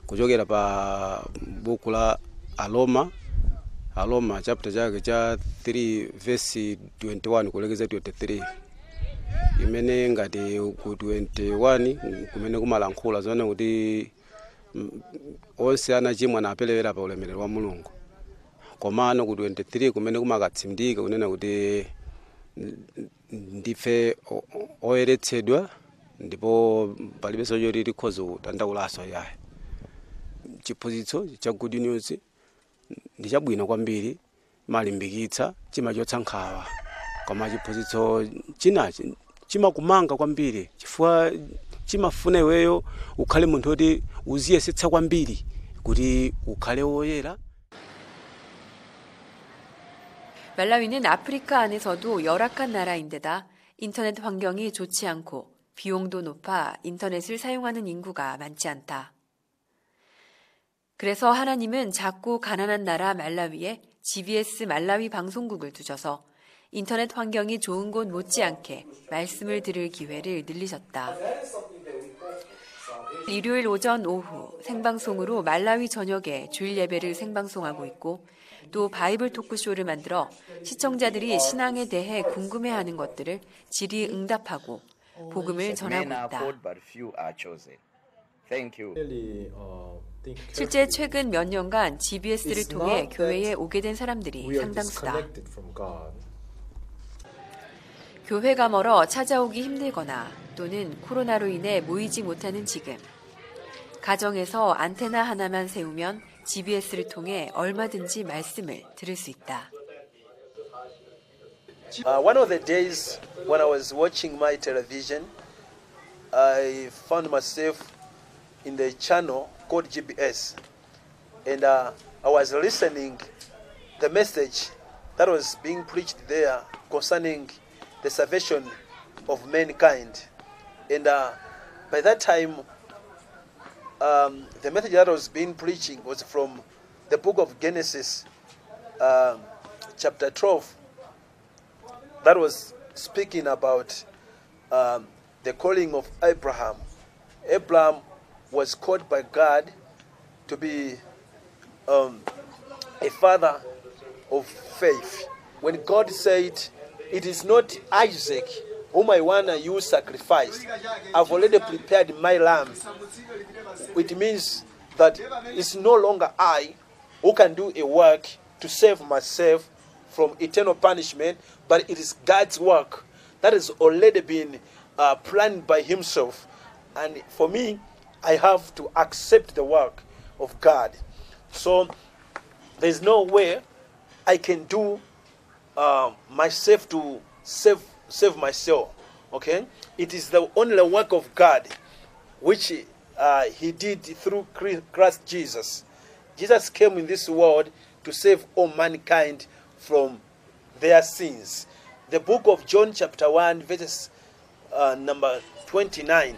kuchokera pa buku la Aloma chapter chake cha 3 verse 21 kulekeza 23 imene ngati ku 21 kumene kumalankhula zone kuti onse anachimwa napelewera pa ulemerero wa Mulungu. Komano ku 23 kumene kumakatsindika kunena kuti ndife oyeretsedwa ndipo palibe choti likhoza kutandaulaso yaye. Chiphunzitso cha good news ndi chabwino kwambiri, malimbikitsa, chimachotsa nkhawa. Koma chiphunzitso chinachi chimakumanga kwambiri chifukwa chimafuna iweyo ukhale munthu oti uziyesetsa kwambiri kuti ukhale woyera. 말라위는 아프리카 안에서도 열악한 나라인데다 인터넷 환경이 좋지 않고 비용도 높아 인터넷을 사용하는 인구가 많지 않다. 그래서 하나님은 작고 가난한 나라 말라위에 GBS 말라위 방송국을 두셔서 인터넷 환경이 좋은 곳 못지않게 말씀을 들을 기회를 늘리셨다. 일요일 오전 오후 생방송으로 말라위 전역에 주일 예배를 생방송하고 있고 또 바이블 토크쇼를 만들어 시청자들이 신앙에 대해 궁금해하는 것들을 질의응답하고 복음을 전하고 있다. 실제 최근 몇 년간 GBS를 통해 교회에 오게 된 사람들이 상당수다. 교회가 멀어 찾아오기 힘들거나 또는 코로나로 인해 모이지 못하는 지금, 가정에서 안테나 하나만 세우면 GBS를 통해 얼마든지 말씀을 들을 수 있다. One of the days when I was watching my television, I found myself in the channel called GBS, and I was listening the message that was being preached there concerning the salvation of mankind. And by that time, the message that was being preaching was from the book of Genesis, chapter 12, that was speaking about the calling of Abraham. Abraham was called by God to be a father of faith. When God said, "It is not Isaac whom I want you sacrifice, I've already prepared my lamb," it means that it's no longer I who can do a work to save myself from eternal punishment, but it is God's work that has already been planned by himself. And for me, I have to accept the work of God. So there's no way I can do myself to save myself. Okay, it is the only work of God which he did through Christ Jesus. Jesus came in this world to save all mankind from their sins. The book of John chapter 1 verses number 29.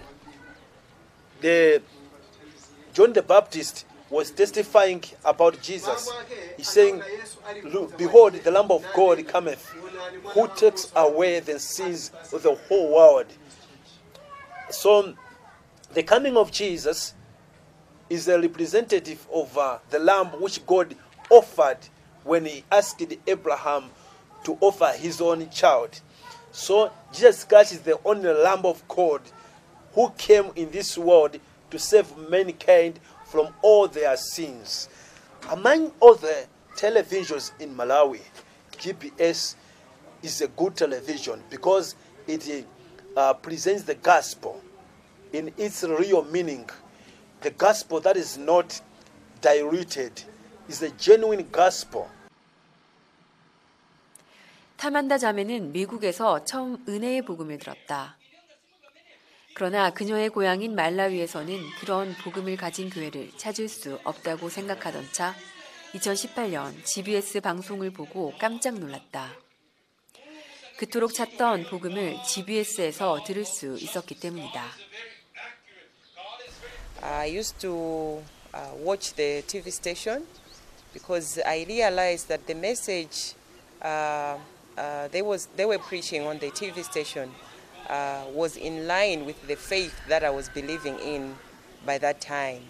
John the Baptist was testifying about Jesus. He's saying, "Look, behold, the Lamb of God cometh, who takes away the sins of the whole world." So the coming of Jesus is a representative of the lamb which God offered when he asked Abraham to offer his only child. So Jesus Christ is the only Lamb of God who came in this world to save mankind from all their sins. Among other televisions in Malawi, GBS is a good television because it presents the gospel in its real meaning. The gospel that is not diluted is the genuine gospel. 타만다 자매는 미국에서 처음 은혜의 복음을 들었다. 그러나 그녀의 고향인 말라위에서는 그런 복음을 가진 교회를 찾을 수 없다고 생각하던 차 2018년 GBS 방송을 보고 깜짝 놀랐다. 그토록 찾던 복음을 GBS에서 들을 수 있었기 때문이다. I used to watch the TV station because I realized that the message they were preaching on the TV station was in line with the faith that I was believing in by that time.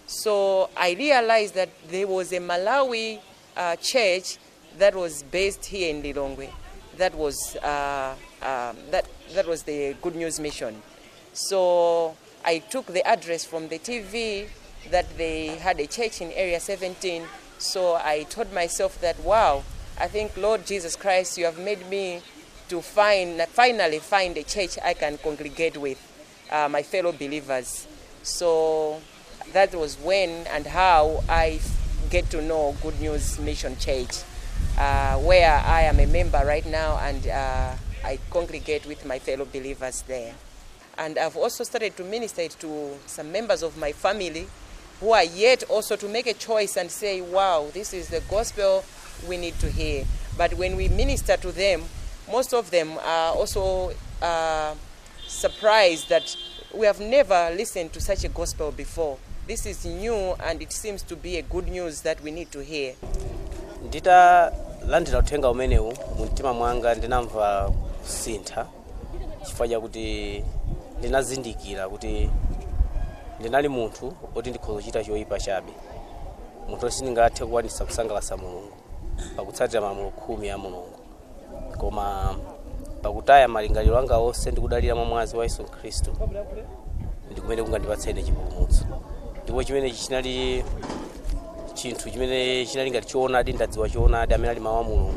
So I realized that there was a Malawi church that was based here in Lilongwe. That was that was the Good News Mission. So I took the address from the TV that they had a church in Area 17. So I told myself that, wow, I think, Lord Jesus Christ, you have made me to finally find a church I can congregate with my fellow believers. So that was when and how I get to know Good News Mission Church, where I am a member right now, and I congregate with my fellow believers there. And I've also started to minister to some members of my family who are yet also to make a choice and say, wow, this is the gospel we need to hear. But when we minister to them, most of them are also surprised that we have never listened to such a gospel before. This is new and it seems to be a good news that we need to hear. Nditalandira uthenga umenewu mu mtima mwanga ndinamva kusintha chifukwa chakuti ndinazindikira kuti ndinali munthu oti ndikhoza kuchita choyipa chabe, munthu sindingathe kuwanitsa kusangalatsa Mulungu pakutsatira malamulo khumi a Mulungu, koma pakutaya malingaliro anga onse ndikudalira mwa mwazi wa Yesu Khristu ndikumene kungandipatsa ine chipulumutso. Ndipo chimene chinali chinthu chimene chinali ngati choonadi, ndadziwa choonadi amene ali mawu a Mulungu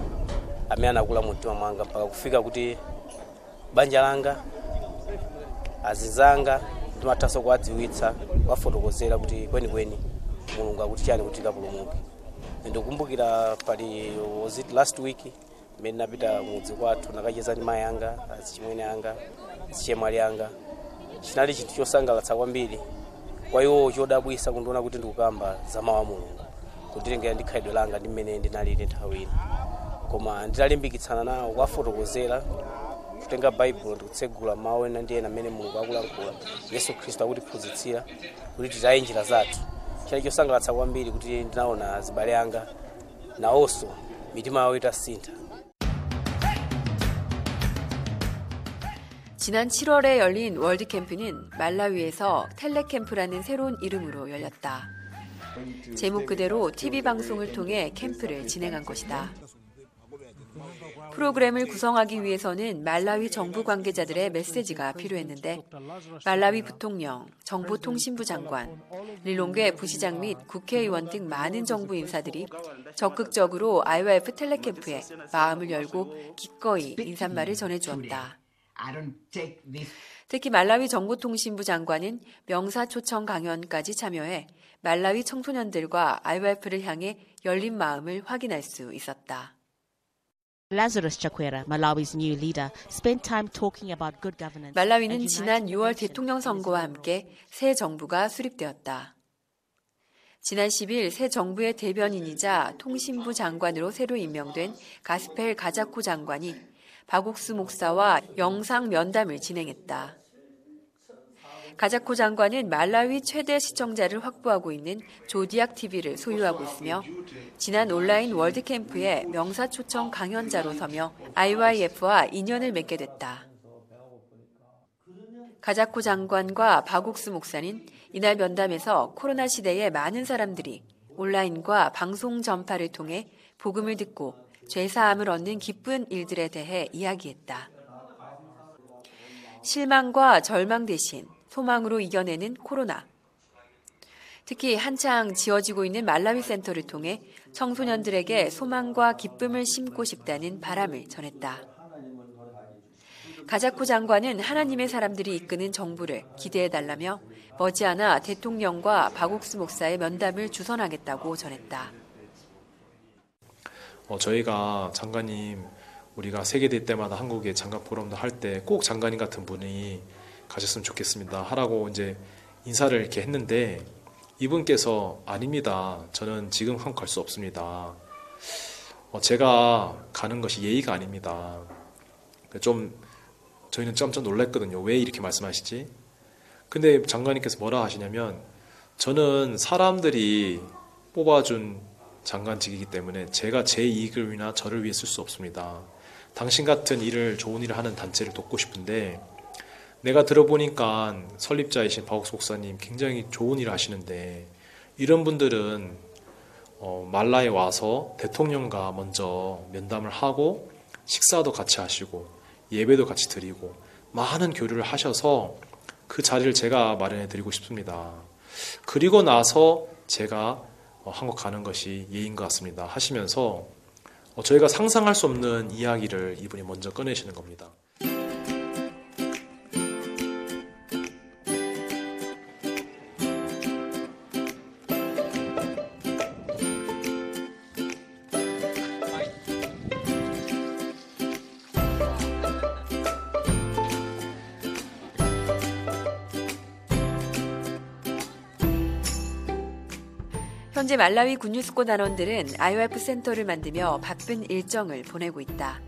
amene anakula mu mtima mwanga mpaka kufika kuti banja langa, azizanga ndimathanso kuwadziwitsa, kuwafotokozera kuti kwenikweni Mulungu akuti chani kuti tikapulumuke. Ndikukumbukira pali was it last week mmene napita mudzi kwathu nakacheza ndi mayi anga, azichimwene anga, azichemwali anga. Chinali chinthu chosangalatsa kwambiri kwa iwo, chodabwitsa kundiona kuti ndikukamba za mawu a Mulungu, kundilengera ndi khalidwe langa ndi mmene ndinalili nthawi ina. Koma nditalimbikitsana nawo kuwafotokozera, kutenga Baibulo ndikutsegula mawu ena ndi ena amene Mulungu akulankhula, Yesu Khristu akutiphunzitsira kuti titaye njira zathu. Chinali chosangalatsa kwambiri kuti ndinaona azibale anga nawonso mitima yawo itasintha. 지난 7월에 열린 월드캠프는 말라위에서 텔레캠프라는 새로운 이름으로 열렸다. 제목 그대로 TV 방송을 통해 캠프를 진행한 것이다. 프로그램을 구성하기 위해서는 말라위 정부 관계자들의 메시지가 필요했는데 말라위 부통령, 정보통신부 장관, 릴롱괴 부시장 및 국회의원 등 많은 정부 인사들이 적극적으로 IYF 텔레캠프에 마음을 열고 기꺼이 인사말을 전해주었다. 특히 말라위 정보통신부 장관은 명사 초청 강연까지 참여해 말라위 청소년들과 IYF를 향해 열린 마음을 확인할 수 있었다. Lazarus Chakwera, Malawi's new leader, spent time talking about good governance. 말라위는 지난 6월 대통령 선거와 함께 새 정부가 수립되었다. 지난 10일 새 정부의 대변인이자 통신부 장관으로 새로 임명된 가스펠 가자코 장관이 박옥수 목사와 영상 면담을 진행했다. 가자코 장관은 말라위 최대 시청자를 확보하고 있는 조디악 TV를 소유하고 있으며 지난 온라인 월드캠프에 명사 초청 강연자로 서며 IYF와 인연을 맺게 됐다. 가자코 장관과 박옥수 목사는 이날 면담에서 코로나 시대에 많은 사람들이 온라인과 방송 전파를 통해 복음을 듣고 죄사함을 얻는 기쁜 일들에 대해 이야기했다. 실망과 절망 대신 소망으로 이겨내는 코로나. 특히 한창 지어지고 있는 말라위 센터를 통해 청소년들에게 소망과 기쁨을 심고 싶다는 바람을 전했다. 가자코 장관은 하나님의 사람들이 이끄는 정부를 기대해달라며 머지않아 대통령과 박옥수 목사의 면담을 주선하겠다고 전했다. 저희가 장관님 우리가 세계대회 때마다 한국에 장관 포럼도 할 때 꼭 장관님 같은 분이 가셨으면 좋겠습니다 하라고 이제 인사를 이렇게 했는데 이분께서 아닙니다. 저는 지금 한국 갈 수 없습니다. 제가 가는 것이 예의가 아닙니다. 저희는 깜짝 놀랐거든요. 왜 이렇게 말씀하시지? 근데 장관님께서 뭐라 하시냐면 저는 사람들이 뽑아준 장관직이기 때문에 제가 제 이익을 위나 저를 위해 쓸 수 없습니다. 당신 같은 좋은 일을 하는 단체를 돕고 싶은데 내가 들어보니까 설립자이신 박옥수 목사님 굉장히 좋은 일을 하시는데 이런 분들은 말라에 와서 대통령과 먼저 면담을 하고 식사도 같이 하시고 예배도 같이 드리고 많은 교류를 하셔서 그 자리를 제가 마련해 드리고 싶습니다. 그리고 나서 제가 한국 가는 것이 예인 것 같습니다 하시면서 저희가 상상할 수 없는 이야기를 이분이 먼저 꺼내시는 겁니다. 현재 말라위 굿뉴스코 단원들은 IOF 센터를 만들며 바쁜 일정을 보내고 있다.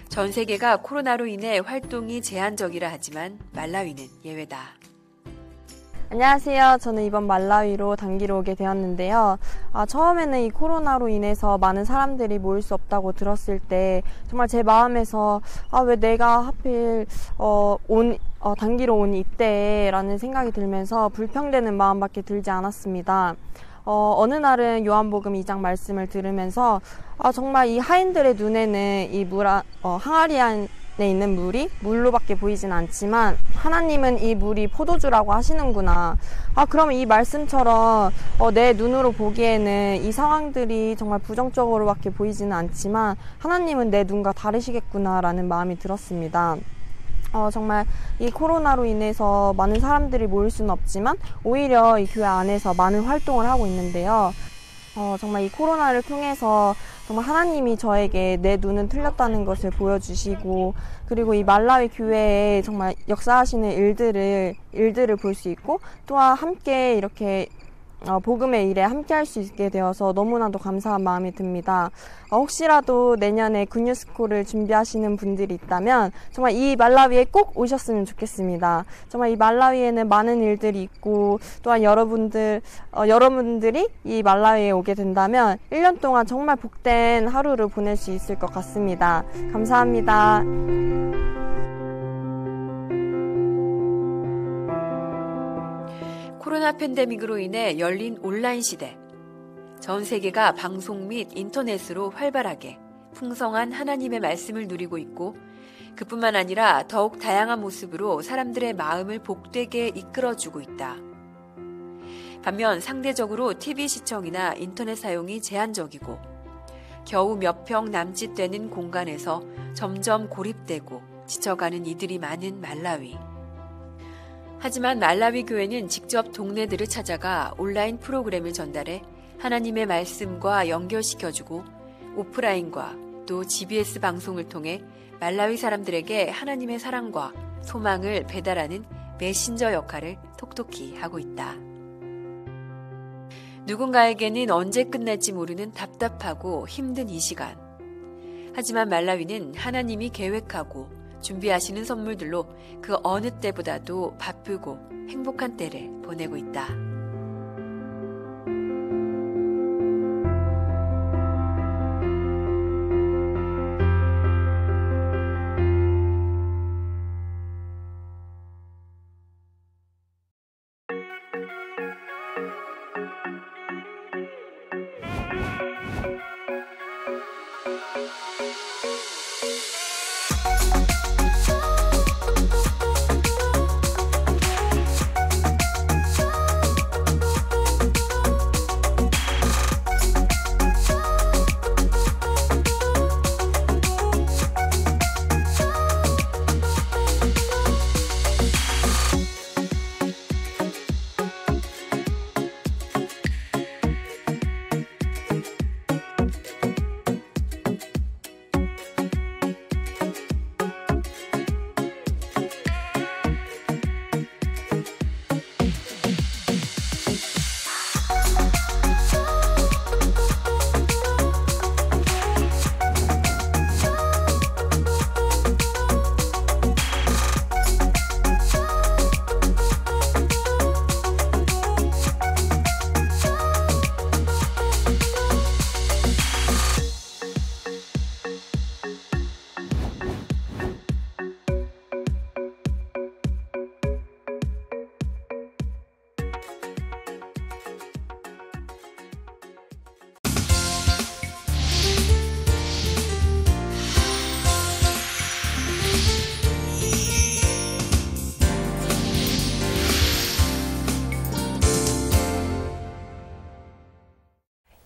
전 세계가 코로나로 인해 활동이 제한적이라 하지만 말라위는 예외다. 안녕하세요. 저는 이번 말라위로 단기로 오게 되었는데요. 처음에는 이 코로나로 인해서 많은 사람들이 모일 수 없다고 들었을 때 정말 제 마음에서 왜 내가 하필 단기로 온 이때라는 생각이 들면서 불평되는 마음밖에 들지 않았습니다. 어느 날은 요한복음 2장 말씀을 들으면서 정말 이 하인들의 눈에는 이 항아리 안에 있는 물이 물로밖에 보이진 않지만 하나님은 이 물이 포도주라고 하시는구나. 그러면 이 말씀처럼 내 눈으로 보기에는 이 상황들이 정말 부정적으로밖에 보이지는 않지만 하나님은 내 눈과 다르시겠구나라는 마음이 들었습니다. 정말 이 코로나로 인해서 많은 사람들이 모일 수는 없지만 오히려 이 교회 안에서 많은 활동을 하고 있는데요. 정말 이 코로나를 통해서 정말 하나님이 저에게 내 눈은 틀렸다는 것을 보여주시고 그리고 이 말라위 교회에 정말 역사하시는 일들을 볼 수 있고 또한 함께 이렇게 복음의 일에 함께 할 수 있게 되어서 너무나도 감사한 마음이 듭니다. 혹시라도 내년에 굿뉴스코를 준비하시는 분들이 있다면 정말 이 말라위에 꼭 오셨으면 좋겠습니다. 정말 이 말라위에는 많은 일들이 있고 또한 여러분들이 이 말라위에 오게 된다면 1년 동안 정말 복된 하루를 보낼 수 있을 것 같습니다. 감사합니다. 코로나 팬데믹으로 인해 열린 온라인 시대. 전 세계가 방송 및 인터넷으로 활발하게 풍성한 하나님의 말씀을 누리고 있고 그뿐만 아니라 더욱 다양한 모습으로 사람들의 마음을 복되게 이끌어주고 있다. 반면 상대적으로 TV 시청이나 인터넷 사용이 제한적이고 겨우 몇 평 남짓 되는 공간에서 점점 고립되고 지쳐가는 이들이 많은 말라위. 하지만 말라위 교회는 직접 동네들을 찾아가 온라인 프로그램을 전달해 하나님의 말씀과 연결시켜주고 오프라인과 또 GBS 방송을 통해 말라위 사람들에게 하나님의 사랑과 소망을 배달하는 메신저 역할을 톡톡히 하고 있다. 누군가에게는 언제 끝날지 모르는 답답하고 힘든 이 시간. 하지만 말라위는 하나님이 계획하고 준비하시는 선물들로 그 어느 때보다도 바쁘고 행복한 때를 보내고 있다.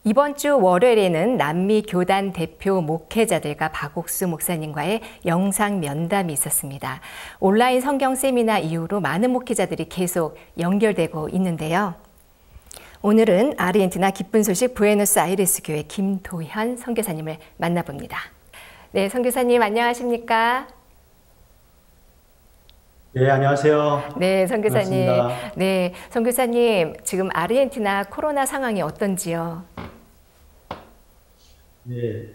이번 주 월요일에는 남미 교단 대표 목회자들과 박옥수 목사님과의 영상 면담이 있었습니다. 온라인 성경 세미나 이후로 많은 목회자들이 계속 연결되고 있는데요. 오늘은 아르헨티나 기쁜 소식 부에노스아이레스 교회 김도현 선교사님을 만나봅니다. 네, 선교사님 안녕하십니까? 네, 안녕하세요. 네, 선교사님. 반갑습니다. 네, 선교사님 지금 아르헨티나 코로나 상황이 어떤지요? 네,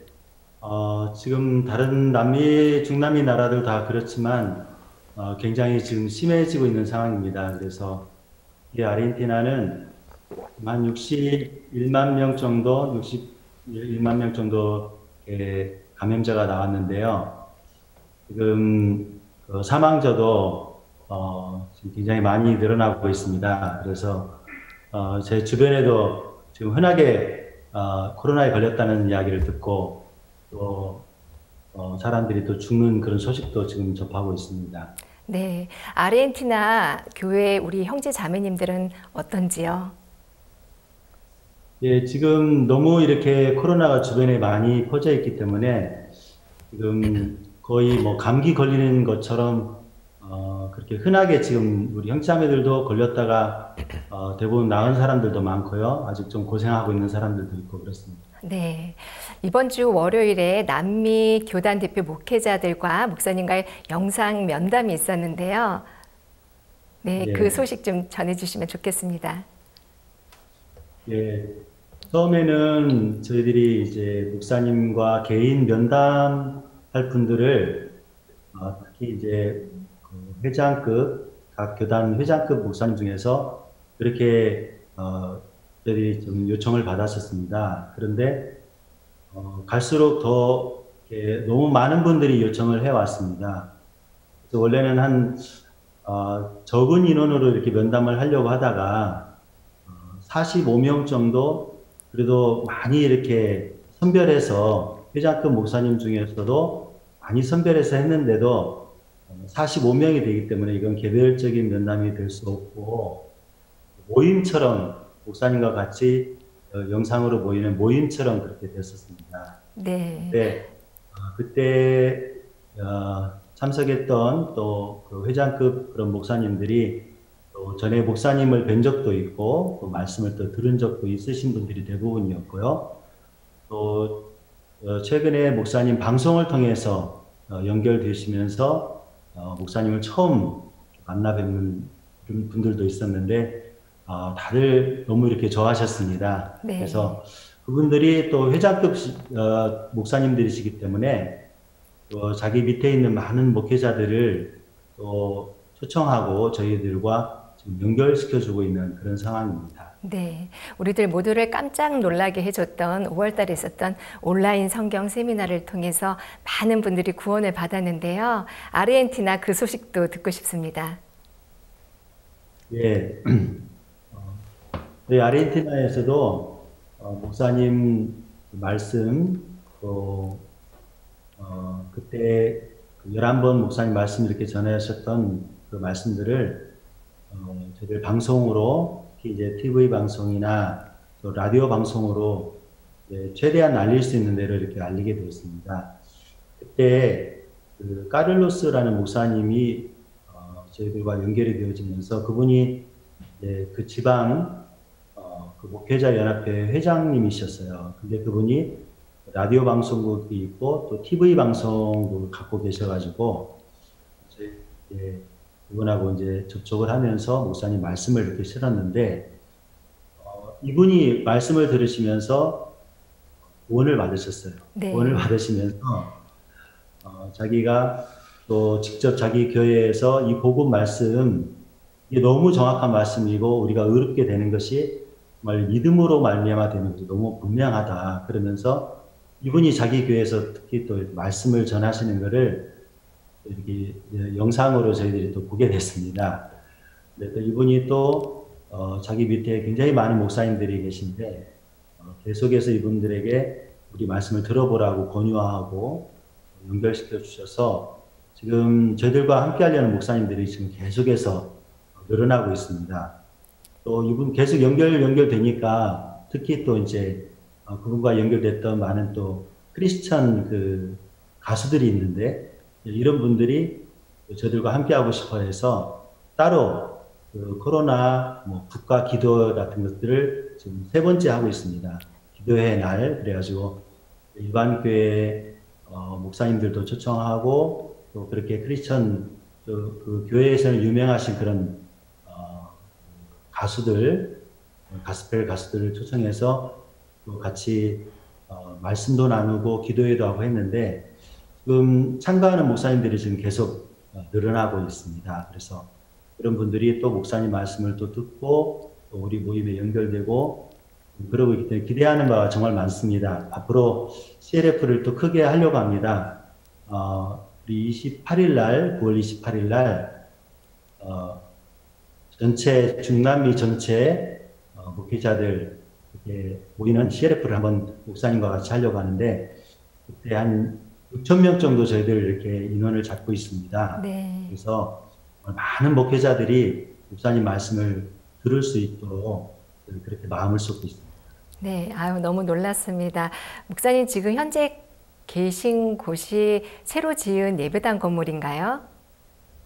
지금 다른 남미, 중남미 나라들 다 그렇지만 굉장히 지금 심해지고 있는 상황입니다. 그래서 이 아르헨티나는 한 61만 명 정도, 61만 명 정도의 감염자가 나왔는데요. 지금 사망자도 지금 굉장히 많이 늘어나고 있습니다. 그래서 제 주변에도 지금 흔하게 코로나에 걸렸다는 이야기를 듣고 또 사람들이 또 죽는 그런 소식도 지금 접하고 있습니다. 네, 아르헨티나 교회 우리 형제 자매님들은 어떤지요? 예, 지금 너무 이렇게 코로나가 주변에 많이 퍼져 있기 때문에 지금 거의 뭐 감기 걸리는 것처럼 그렇게 흔하게 지금 우리 형제자매들도 걸렸다가 대부분 나은 사람들도 많고요. 아직 좀 고생하고 있는 사람들도 있고 그렇습니다. 네, 이번 주 월요일에 남미 교단 대표 목회자들과 목사님과의 영상 면담이 있었는데요. 네, 예. 그 소식 좀 전해주시면 좋겠습니다. 예, 처음에는 저희들이 이제 목사님과 개인 면담할 분들을 특히 이제 그 회장급, 각 교단 회장급 목사님 중에서 그렇게 저희들이 좀 요청을 받았었습니다. 그런데 갈수록 더 이렇게 너무 많은 분들이 요청을 해왔습니다. 그래서 원래는 한 적은 인원으로 이렇게 면담을 하려고 하다가 45명 정도 그래도 많이 이렇게 선별해서 회장급 목사님 중에서도 많이 선별해서 했는데도 45명이 되기 때문에 이건 개별적인 면담이 될 수 없고 모임처럼 목사님과 같이 영상으로 모이는 모임처럼 그렇게 됐었습니다. 네. 네, 그때 참석했던 또 그 회장급 그런 목사님들이 또 전에 목사님을 뵌 적도 있고 또 말씀을 또 들은 적도 있으신 분들이 대부분이었고요. 또 최근에 목사님 방송을 통해서 연결되시면서 목사님을 처음 만나 뵙는 분들도 있었는데 다들 너무 이렇게 좋아하셨습니다. 네. 그래서 그분들이 또 회장급 목사님들이시기 때문에 또 자기 밑에 있는 많은 목회자들을 또 초청하고 저희들과 지금 연결시켜주고 있는 그런 상황입니다. 네, 우리들 모두를 깜짝 놀라게 해줬던 5월달에 있었던 온라인 성경 세미나를 통해서 많은 분들이 구원을 받았는데요. 아르헨티나 그 소식도 듣고 싶습니다. 예, 아르헨티나에서도 목사님 말씀 또 그때 11번 목사님 말씀 이렇게 전하셨던 그 말씀들을 저희들 방송으로 특히 이제 TV 방송이나 또 라디오 방송으로 최대한 알릴 수 있는 대로 이렇게 알리게 되었습니다. 그때 그 까를로스라는 목사님이 저희들과 연결이 되어지면서 그분이 그 지방 그 목회자 연합회 회장님이셨어요. 근데 그분이 라디오 방송국이 있고 또 TV 방송국을 갖고 계셔가지고 그분하고 이제 접촉을 하면서 목사님 말씀을 이렇게 실었는데 이분이 말씀을 들으시면서 구원을 받으셨어요. 네. 구원을 받으시면서 자기가 또 직접 자기 교회에서 이 복음 말씀 이게 너무 정확한 말씀이고 우리가 의롭게 되는 것이 정말 믿음으로 말미암아 되는 것이 너무 분명하다. 그러면서 이분이 자기 교회에서 특히 또 말씀을 전하시는 것을 이렇게 영상으로 저희들이 또 보게 됐습니다. 네, 또 이분이 또 자기 밑에 굉장히 많은 목사님들이 계신데 계속해서 이분들에게 우리 말씀을 들어보라고 권유하고 연결시켜 주셔서 지금 저희들과 함께 하려는 목사님들이 지금 계속해서 늘어나고 있습니다. 또 이분 계속 연결되니까 특히 또 이제 그분과 연결됐던 많은 또 크리스천 그 가수들이 있는데 이런 분들이 저들과 함께하고 싶어 해서 따로 그 코로나 뭐 국가 기도 같은 것들을 지금 3번째 하고 있습니다. 기도의 날 그래가지고 일반 교회 목사님들도 초청하고 또 그렇게 크리스천 그 교회에서는 유명하신 그런 가수들 가스펠 가수들을 초청해서 또 같이 말씀도 나누고 기도회도 하고 했는데 지금 참가하는 목사님들이 지금 계속 늘어나고 있습니다. 그래서 그런 분들이 또 목사님 말씀을 또 듣고 또 우리 모임에 연결되고 그러고 있기 때문에 기대하는 바가 정말 많습니다. 앞으로 CLF를 또 크게 하려고 합니다. 우리 28일 날, 9월 28일 날 전체 중남미 전체 목회자들 이렇게 모이는 CLF를 한번 목사님과 같이 하려고 하는데 그때 한 6,000명 정도 저희들 이렇게 인원을 잡고 있습니다. 네. 그래서 많은 목회자들이 목사님 말씀을 들을 수 있도록 그렇게 마음을 쏟고 있습니다. 네, 아유 너무 놀랐습니다. 목사님 지금 현재 계신 곳이 새로 지은 예배당 건물인가요?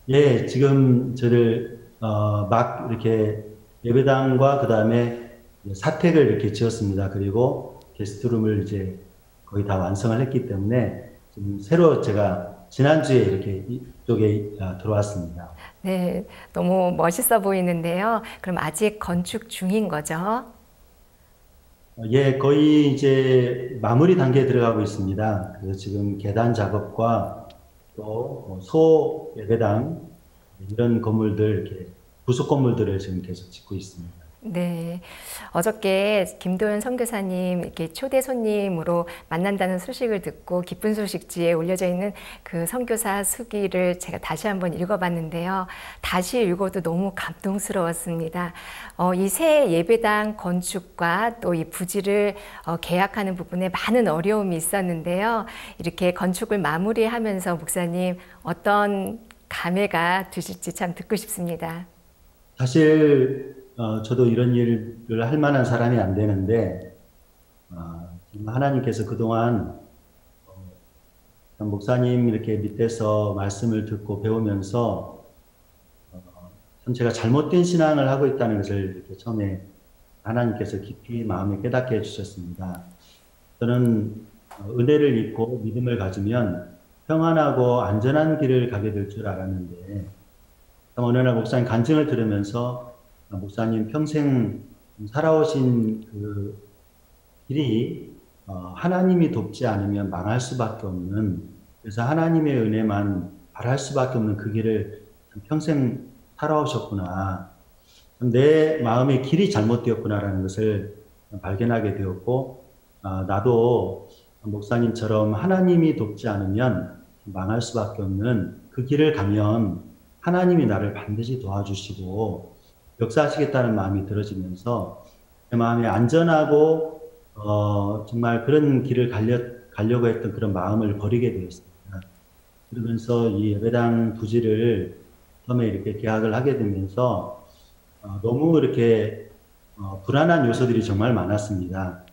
예, 지금 저들 막 이렇게 예배당과 그 다음에 사택을 이렇게 지었습니다. 그리고 게스트룸을 이제 거의 다 완성을 했기 때문에 지금 새로 제가 지난주에 이렇게 이쪽에 들어왔습니다. 네, 너무 멋있어 보이는데요. 그럼 아직 건축 중인 거죠? 예, 거의 이제 마무리 단계에 들어가고 있습니다. 그래서 지금 계단 작업과 또 소 예배당 이런 건물들 이렇게 부속 건물들을 지금 계속 짓고 있습니다. 네, 어저께 김도현 선교사님 이렇게 초대 손님으로 만난다는 소식을 듣고 기쁜 소식지에 올려져 있는 그 선교사 수기를 제가 다시 한번 읽어봤는데요. 다시 읽어도 너무 감동스러웠습니다. 이 새 예배당 건축과 또 이 부지를 계약하는 부분에 많은 어려움이 있었는데요. 이렇게 건축을 마무리하면서 목사님 어떤 감회가 드실지 참 듣고 싶습니다. 사실 저도 이런 일을 할 만한 사람이 안 되는데 하나님께서 그동안 목사님 이렇게 밑에서 말씀을 듣고 배우면서 참 제가 잘못된 신앙을 하고 있다는 것을 이렇게 처음에 하나님께서 깊이 마음에 깨닫게 해주셨습니다. 저는 은혜를 입고 믿음을 가지면 평안하고 안전한 길을 가게 될 줄 알았는데 어느 날 목사님 간증을 들으면서 목사님 평생 살아오신 그 길이 하나님이 돕지 않으면 망할 수밖에 없는, 그래서 하나님의 은혜만 바랄 수밖에 없는 그 길을 평생 살아오셨구나. 내 마음의 길이 잘못되었구나라는 것을 발견하게 되었고, 나도 목사님처럼 하나님이 돕지 않으면 망할 수밖에 없는 그 길을 가면 하나님이 나를 반드시 도와주시고 역사하시겠다는 마음이 들어지면서 제 마음에 안전하고 정말 그런 길을 가려고 했던 그런 마음을 버리게 되었습니다. 그러면서 이 예배당 부지를 처음에 이렇게 계약을 하게 되면서 너무 이렇게 불안한 요소들이 정말 많았습니다.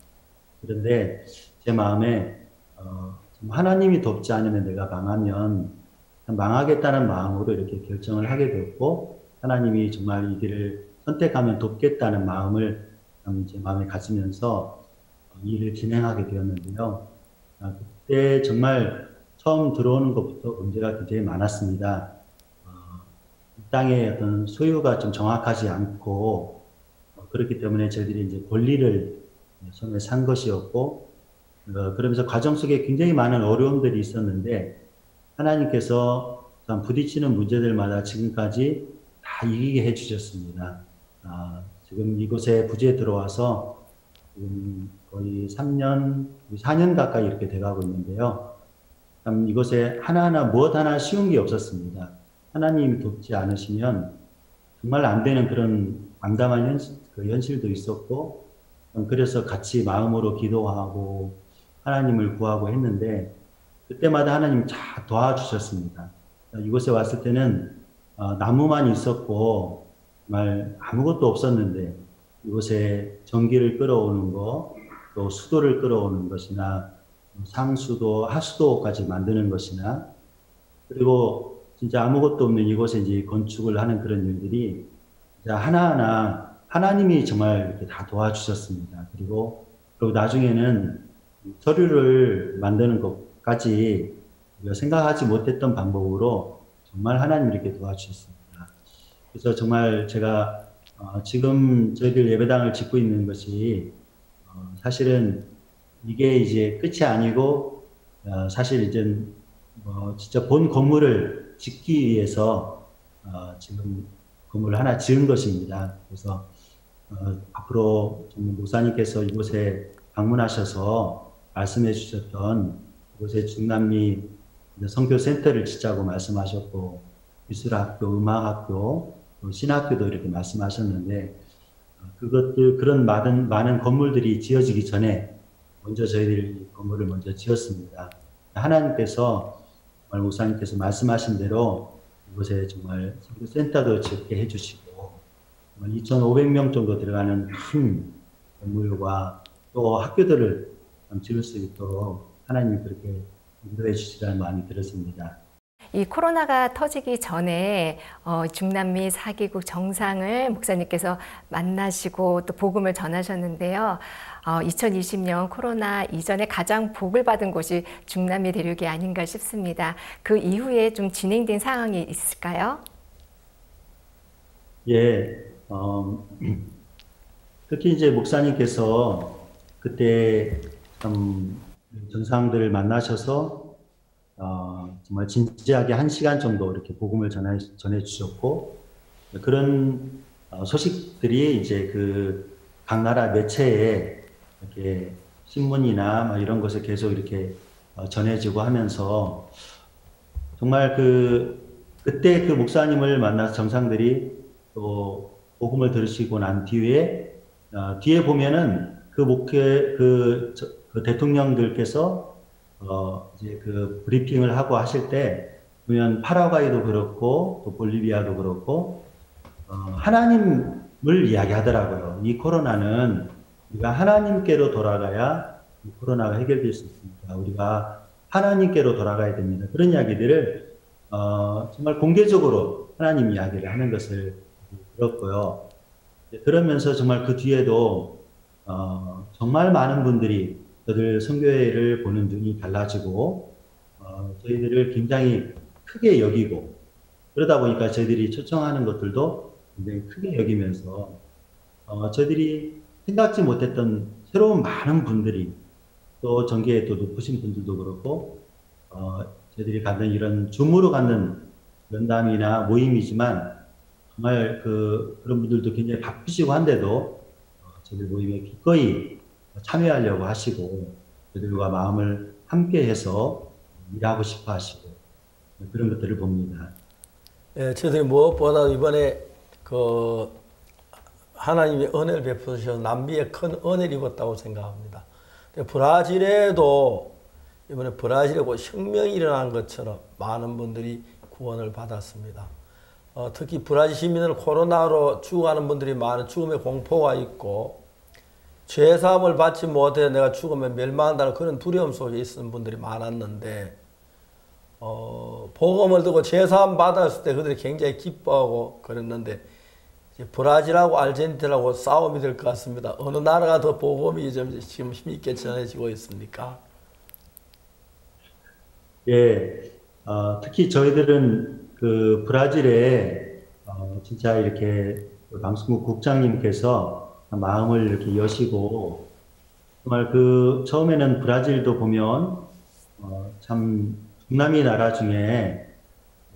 그런데 제 마음에 하나님이 돕지 않으면 내가 망하면 망하겠다는 마음으로 이렇게 결정을 하게 되었고, 하나님이 정말 이 길을 선택하면 돕겠다는 마음을 제 마음에 가지면서 이 일을 진행하게 되었는데요. 그때 정말 처음 들어오는 것부터 문제가 굉장히 많았습니다. 이 땅의 어떤 소유가 좀 정확하지 않고, 그렇기 때문에 저희들이 이제 권리를 처음에 산 것이었고, 그러면서 과정 속에 굉장히 많은 어려움들이 있었는데, 하나님께서 부딪히는 문제들마다 지금까지 다 이기게 해주셨습니다. 지금 이곳에 부지에 들어와서 지금 거의 3년, 4년 가까이 이렇게 돼가고 있는데요. 참 이곳에 하나하나 무엇 하나 쉬운 게 없었습니다. 하나님이 돕지 않으시면 정말 안 되는 그런 암담한 현실도 있었고, 그래서 같이 마음으로 기도하고 하나님을 구하고 했는데, 그때마다 하나님 다 도와주셨습니다. 이곳에 왔을 때는 나무만 있었고 정말 아무것도 없었는데 이곳에 전기를 끌어오는 거, 또 수도를 끌어오는 것이나 상수도, 하수도까지 만드는 것이나 그리고 진짜 아무것도 없는 이곳에 이제 건축을 하는 그런 일들이 하나하나 하나님이 정말 이렇게 다 도와주셨습니다. 그리고 나중에는 서류를 만드는 것까지 우리가 생각하지 못했던 방법으로 정말 하나님이 이렇게 도와주셨습니다. 그래서 정말 제가 지금 저희들 예배당을 짓고 있는 것이 사실은 이게 이제 끝이 아니고 사실 이제 진짜 본 건물을 짓기 위해서 지금 건물을 하나 지은 것입니다. 그래서 앞으로 목사님께서 이곳에 방문하셔서 말씀해 주셨던 이곳에 중남미 선교센터를 짓자고 말씀하셨고 미술학교, 음악학교, 또 신학교도 이렇게 말씀하셨는데 그런 많은 건물들이 지어지기 전에 먼저 저희들이 건물을 먼저 지었습니다. 하나님께서 정말 목사님께서 말씀하신 대로 이곳에 정말 선교센터도 짓게 해주시고 2,500명 정도 들어가는 큰 건물과 또 학교들을 지을 수 있도록 하나님이 그렇게 인도해 주시라는 마음이 들었습니다. 이 코로나가 터지기 전에 중남미 4개국 정상을 목사님께서 만나시고 또 복음을 전하셨는데요. 2020년 코로나 이전에 가장 복을 받은 곳이 중남미 대륙이 아닌가 싶습니다. 그 이후에 좀 진행된 상황이 있을까요? 예, 특히 이제 목사님께서 그때 정상들을 만나셔서 정말 진지하게 1시간 정도 이렇게 복음을 전해 주셨고 그런 소식들이 이제 각 나라 매체에 이렇게 신문이나 막 이런 것에 계속 이렇게 전해지고 하면서 정말 그때 그 목사님을 만나서 정상들이 또 복음을 들으시고 난 뒤에 보면은 그 대통령들께서 이제 브리핑을 하고 하실 때 보면 파라과이도 그렇고 또 볼리비아도 그렇고 하나님을 이야기하더라고요. 이 코로나는 우리가 하나님께로 돌아가야 이 코로나가 해결될 수 있습니다. 우리가 하나님께로 돌아가야 됩니다. 그런 이야기들을 정말 공개적으로 하나님 이야기를 하는 것을 들었고요. 그러면서 정말 그 뒤에도 정말 많은 분들이 저들 선교회를 보는 눈이 달라지고 저희들을 굉장히 크게 여기고 그러다 보니까 저희들이 초청하는 것들도 굉장히 크게 여기면서 저희들이 생각지 못했던 새로운 많은 분들이 또 전계에 또 높으신 분들도 그렇고 저희들이 갖는 이런 줌으로 갖는 면담이나 모임이지만 정말 그런 분들도 굉장히 바쁘시고 한데도 저희들 모임에 기꺼이 참여하려고 하시고 저희들과 마음을 함께해서 일하고 싶어 하시고 그런 것들을 봅니다. 예, 저희들이 무엇보다 이번에 하나님의 은혜를 베푸셔서 남미에 큰 은혜를 입었다고 생각합니다. 브라질에도 이번에 브라질에 혁명이 일어난 것처럼 많은 분들이 구원을 받았습니다. 특히 브라질 시민은 코로나로 죽어가는 분들이 많은 죽음의 공포가 있고 죄사함을 받지 못해 내가 죽으면 멸망한다는 그런 두려움 속에 있는 분들이 많았는데 복음을 듣고 죄사함 받았을 때 그들이 굉장히 기뻐하고 그랬는데 브라질하고 아르헨티나하고 싸움이 될 것 같습니다. 어느 나라가 더 복음이 지금 힘있게 전해지고 있습니까? 예, 특히 저희들은 브라질에 진짜 이렇게 방송국 국장님께서 마음을 이렇게 여시고 정말 처음에는 브라질도 보면 참 중남미 나라 중에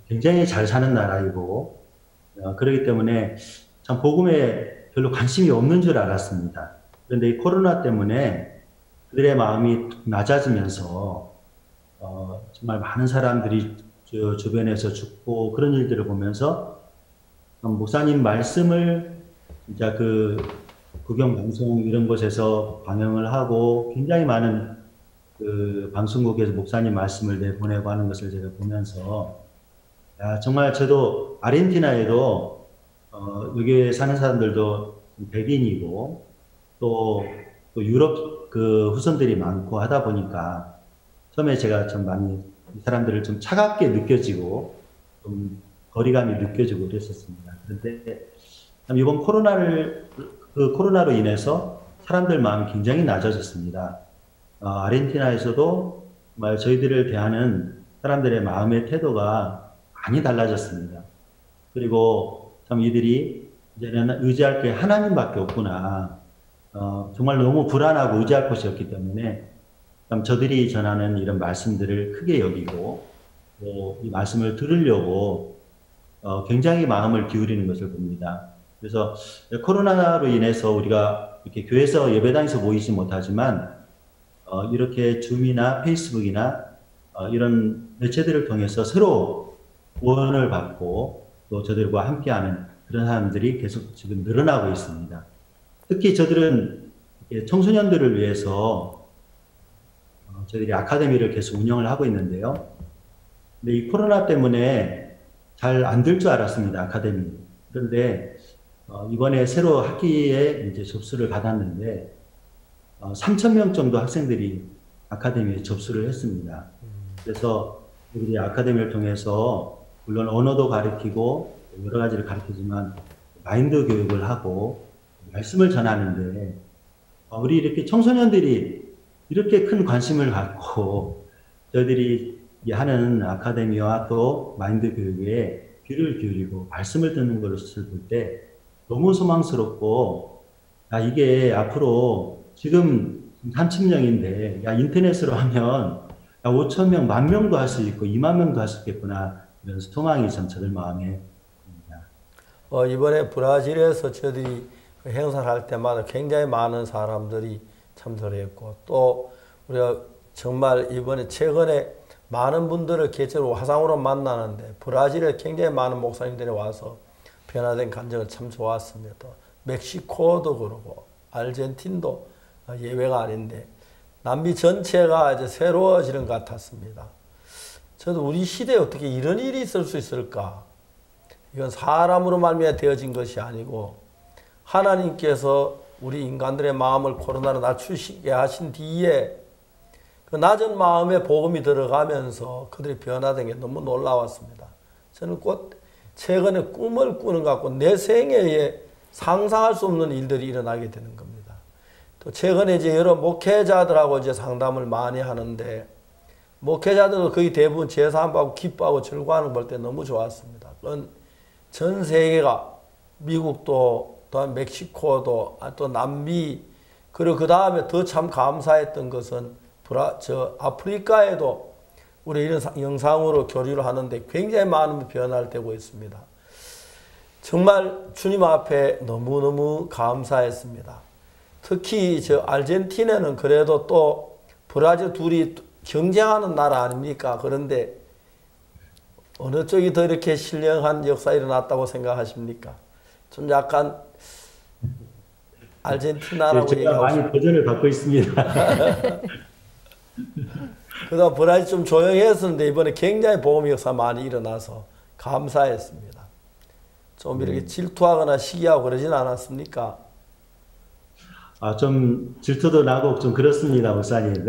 굉장히 잘 사는 나라이고 그렇기 때문에 참 복음에 별로 관심이 없는 줄 알았습니다. 그런데 이 코로나 때문에 그들의 마음이 낮아지면서 정말 많은 사람들이 주변에서 죽고 그런 일들을 보면서 목사님 말씀을 진짜 국영방송 이런 곳에서 방영을 하고 굉장히 많은 방송국에서 목사님 말씀을 내보내고 하는 것을 제가 보면서 정말 저도 아르헨티나에도 여기에 사는 사람들도 백인이고 또 또 유럽 그 후손들이 많고 하다 보니까 처음에 제가 좀 많이 이 사람들을 좀 차갑게 느껴지고 좀 거리감이 느껴지고 그랬었습니다. 그런데 이번 코로나로 인해서 사람들 마음이 굉장히 낮아졌습니다. 아르헨티나에서도 정말 저희들을 대하는 사람들의 마음의 태도가 많이 달라졌습니다. 그리고 참 이들이 이제는 의지할 게 하나님밖에 없구나. 정말 너무 불안하고 의지할 곳이 없기 때문에 참 저들이 전하는 이런 말씀들을 크게 여기고 또 이 말씀을 들으려고 굉장히 마음을 기울이는 것을 봅니다. 그래서 코로나로 인해서 우리가 이렇게 교회에서 예배당에서 모이지 못하지만 이렇게 줌이나 페이스북이나 이런 매체들을 통해서 서로 후원을 받고 또 저들과 함께하는 그런 사람들이 계속 지금 늘어나고 있습니다. 특히 저들은 청소년들을 위해서 저희들이 아카데미를 계속 운영을 하고 있는데요. 근데 이 코로나 때문에 잘 안 될 줄 알았습니다, 아카데미. 그런데 이번에 새로 학기에 이제 접수를 받았는데 3,000명 정도 학생들이 아카데미에 접수를 했습니다. 그래서 우리 아카데미를 통해서 물론 언어도 가르치고 여러 가지를 가르치지만 마인드 교육을 하고 말씀을 전하는데 우리 이렇게 청소년들이 이렇게 큰 관심을 갖고 저희들이 하는 아카데미와 또 마인드 교육에 귀를 기울이고 말씀을 듣는 것을 볼 때 너무 소망스럽고 이게 앞으로 지금 3,000명인데 인터넷으로 하면 5,000명, 10,000명도 할 수 있고 20,000명도 할 수 있겠구나 이런 소망이 참 저들 마음에 듭니다. 이번에 브라질에서 저희들이 행사를 할 때마다 굉장히 많은 사람들이 참석을 했고 또 우리가 정말 이번에 최근에 많은 분들을 개체로 화상으로 만나는데 브라질에 굉장히 많은 목사님들이 와서 변화된 간증을 참 좋았습니다. 또 멕시코도 그러고 아르헨티나도 예외가 아닌데 남미 전체가 이제 새로워지는 것 같았습니다. 저도 우리 시대에 어떻게 이런 일이 있을 수 있을까? 이건 사람으로 말미암아 되어진 것이 아니고 하나님께서 우리 인간들의 마음을 코로나로 낮추시게 하신 뒤에 그 낮은 마음에 복음이 들어가면서 그들이 변화된 게 너무 놀라웠습니다. 저는 곧 최근에 꿈을 꾸는 것 같고 내 생애에 상상할 수 없는 일들이 일어나게 되는 겁니다. 또 최근에 이제 여러 목회자들하고 이제 상담을 많이 하는데 목회자들도 거의 대부분 제사함받고 기뻐하고 즐거워하는 걸 볼 때 너무 좋았습니다. 그건 전 세계가 미국도 또 멕시코도 또 남미 그리고 그 다음에 더 참 감사했던 것은 아프리카에도 우리 이런 영상으로 교류를 하는데 굉장히 많은 변화를 되고 있습니다. 정말 주님 앞에 너무너무 감사했습니다. 특히 아르헨티나는 그래도 또 브라질 둘이 경쟁하는 나라 아닙니까? 그런데 어느 쪽이 더 이렇게 신령한 역사 일어났다고 생각하십니까? 좀 약간 아르헨티나라고 제가 많이 도전을 받고 있습니다. 그다음 브라질 좀 조용했었는데 이번에 굉장히 복음 역사 많이 일어나서 감사했습니다. 좀 이렇게 질투하거나 시기하고 그러진 않았습니까? 좀 질투도 나고 좀 그렇습니다, 목사님.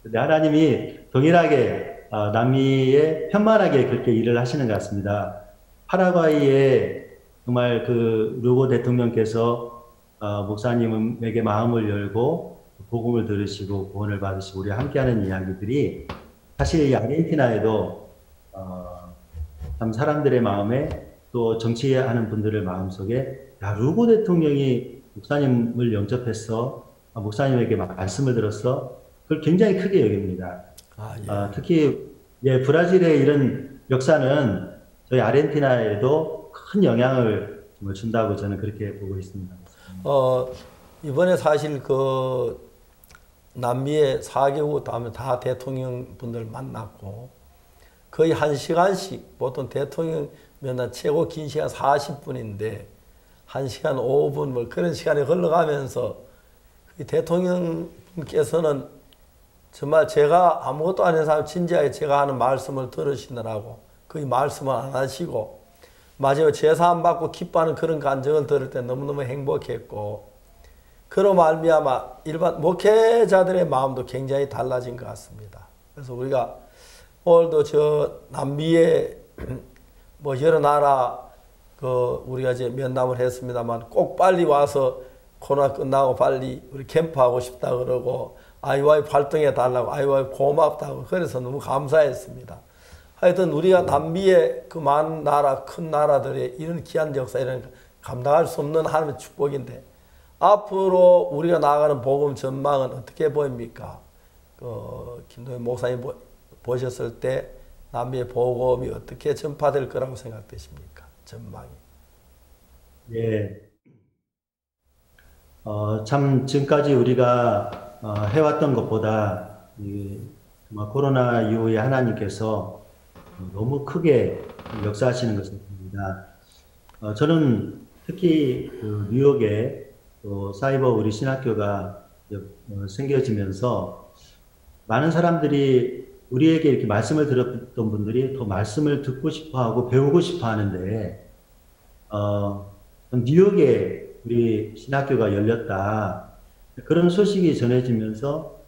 근데 하나님이 동일하게 남미에 편만하게 그렇게 일을 하시는 것 같습니다. 파라과이에 정말 그 루고 대통령께서 목사님에게 마음을 열고 복음을 들으시고 구원을 받으시고 우리와 함께하는 이야기들이 사실 이 아르헨티나에도 참 사람들의 마음에 또 정치하는 분들의 마음속에 루고 대통령이 목사님을 영접했어 목사님에게 말씀을 들었어 그걸 굉장히 크게 여깁니다. 특히 브라질의 이런 역사는 저희 아르헨티나에도 큰 영향을 준다고 저는 그렇게 보고 있습니다. 이번에 사실 그 남미의 4개국 다음에 다 대통령 분들 만났고 거의 1시간씩 보통 대통령 면담 최고 긴 시간 40분인데 1시간 5분 뭐 그런 시간이 흘러가면서 대통령께서는 정말 제가 아무것도 아닌 사람 진지하게 제가 하는 말씀을 들으시느라고 거의 말씀을 안 하시고 마지막에 제사 안 받고 기뻐하는 그런 간증을 들을 때 너무너무 행복했고 그로 말미암아 일반 목회자들의 마음도 굉장히 달라진 것 같습니다. 그래서 우리가 오늘도 저 남미에 뭐 여러 나라 우리가 이제 면담을 했습니다만 꼭 빨리 와서 코로나 끝나고 빨리 우리 캠프하고 싶다 그러고 IYF 활동해 달라고 IYF 고맙다고 그래서 너무 감사했습니다. 하여튼 우리가 남미의 그 많은 나라 큰 나라들의 이런 귀한 역사 이런 감당할 수 없는 하나님의 축복인데 앞으로 우리가 나아가는 복음 전망은 어떻게 보입니까? 김동현 목사님 보셨을 때 남미의 복음이 어떻게 전파될 거라고 생각되십니까? 전망이. 예. 참 지금까지 우리가 해왔던 것보다 코로나 이후에 하나님께서 너무 크게 역사하시는 것을 봅니다. 저는 특히 뉴욕에 사이버 우리 신학교가 생겨지면서 많은 사람들이 우리에게 이렇게 말씀을 들었던 분들이 더 말씀을 듣고 싶어하고 배우고 싶어하는데 뉴욕에 우리 신학교가 열렸다 그런 소식이 전해지면서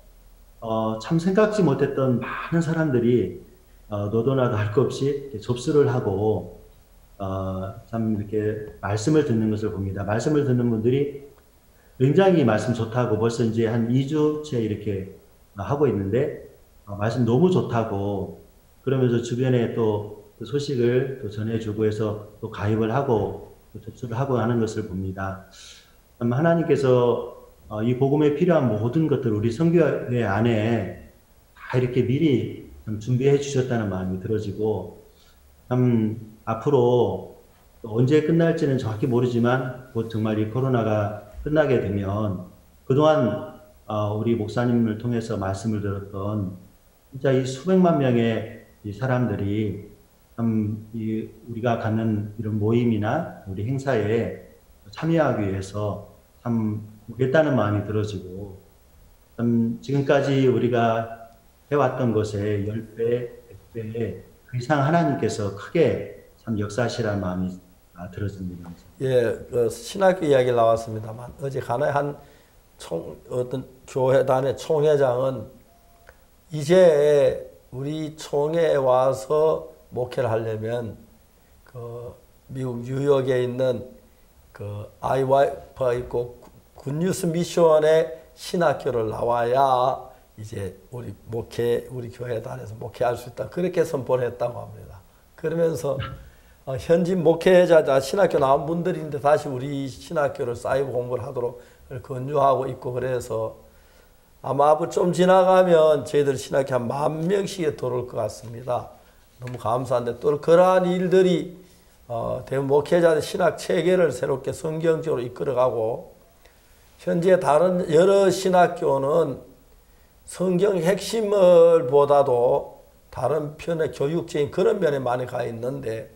참 생각지 못했던 많은 사람들이 너도 나도 할 것 없이 접수를 하고 참 이렇게 말씀을 듣는 것을 봅니다. 말씀을 듣는 분들이 굉장히 말씀 좋다고 벌써 이제 한 2주째 이렇게 하고 있는데 말씀 너무 좋다고 그러면서 주변에 또 그 소식을 또 전해주고 해서 또 가입을 하고 또 접수를 하고 하는 것을 봅니다. 하나님께서 이 복음에 필요한 모든 것들 우리 선교회 안에 다 이렇게 미리 준비해 주셨다는 마음이 들어지고 앞으로 언제 끝날지는 정확히 모르지만 곧 정말 이 코로나가 끝나게 되면 그동안 우리 목사님을 통해서 말씀을 들었던 진짜 이 수백만 명의 이 사람들이 우리가 갖는 이런 모임이나 우리 행사에 참여하기 위해서 참 오겠다는 마음이 들어지고 지금까지 우리가 해왔던 것에 10배, 100배 그 이상 하나님께서 크게 참 역사하시라는 마음이 들어집니다. 예, 신학교 이야기 나왔습니다만 어제 가나의 어떤 교회단의 총회장은 이제 우리 총회에 와서 목회를 하려면 미국 뉴욕에 있는 IYF가 있고 굿뉴스 미션의 신학교를 나와야 이제 우리 교회단에서 목회할 수 있다. 그렇게 선포를 했다고 합니다. 그러면서 현지 목회자 신학교 나온 분들인데 다시 우리 신학교를 사이버 공부를 하도록 권유하고 있고 그래서 아마 앞으로 좀 지나가면 저희들 신학교 한 10,000명씩에 들어올 것 같습니다. 너무 감사한데 또 그러한 일들이 대부분 목회자들 신학 체계를 새롭게 성경적으로 이끌어가고 현재 다른 여러 신학교는 성경 핵심을 보다도 다른 편의 교육적인 그런 면에 많이 가 있는데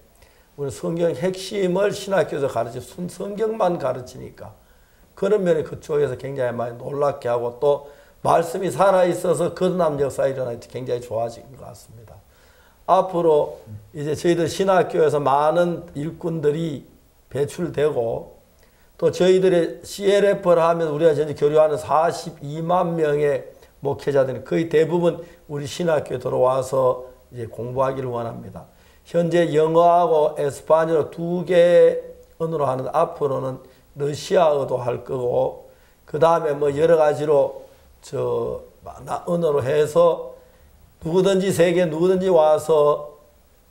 우리 성경 핵심을 신학교에서 가르치고 성경만 가르치니까 그런 면에 그쪽에서 굉장히 많이 놀랍게 하고 또 말씀이 살아있어서 거듭남 역사가 일어나서 굉장히 좋아진 것 같습니다. 앞으로 이제 저희들 신학교에서 많은 일꾼들이 배출되고 또 저희들의 CLF를 하면 우리가 현재 교류하는 42만 명의 목회자들이 거의 대부분 우리 신학교에 들어와서 이제 공부하기를 원합니다. 현재 영어하고 에스파뇰어 2개 언어로 하는데 앞으로는 러시아어도 할 거고 그 다음에 뭐 여러 가지로 언어로 해서 누구든지 세계 누구든지 와서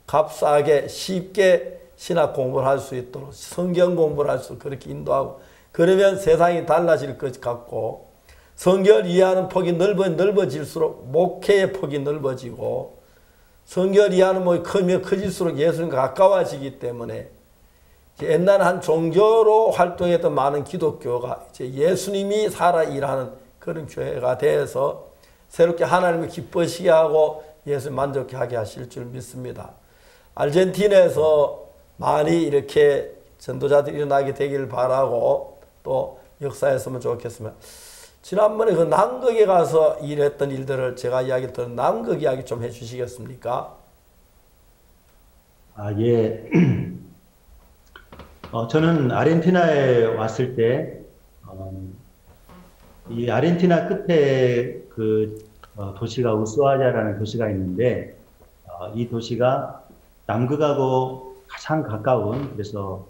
값싸게 쉽게 신학 공부를 할 수 있도록 성경 공부를 할 수 있도록 그렇게 인도하고 그러면 세상이 달라질 것 같고 성경을 이해하는 폭이 넓어질수록 목회의 폭이 넓어지고 성경을 이해하는 폭이 크면 커질수록 예수님과 가까워지기 때문에 옛날 한 종교로 활동했던 많은 기독교가 이제 예수님이 살아 일하는 그런 교회가 돼서 새롭게 하나님을 기뻐시게 하고 예수 만족해 하게 하실 줄 믿습니다. 아르헨티나에서 많이 이렇게 전도자들이 일어나게 되기를 바라고 또 역사했으면 좋겠습니다. 지난번에 그 남극에 가서 일했던 일들을 제가 이야기를 들은 남극 이야기 좀 해주시겠습니까? 예. 저는 아르헨티나에 왔을 때 이 아르헨티나 끝에 그 도시가 우수아자라는 도시가 있는데 이 도시가 남극하고 가장 가까운, 그래서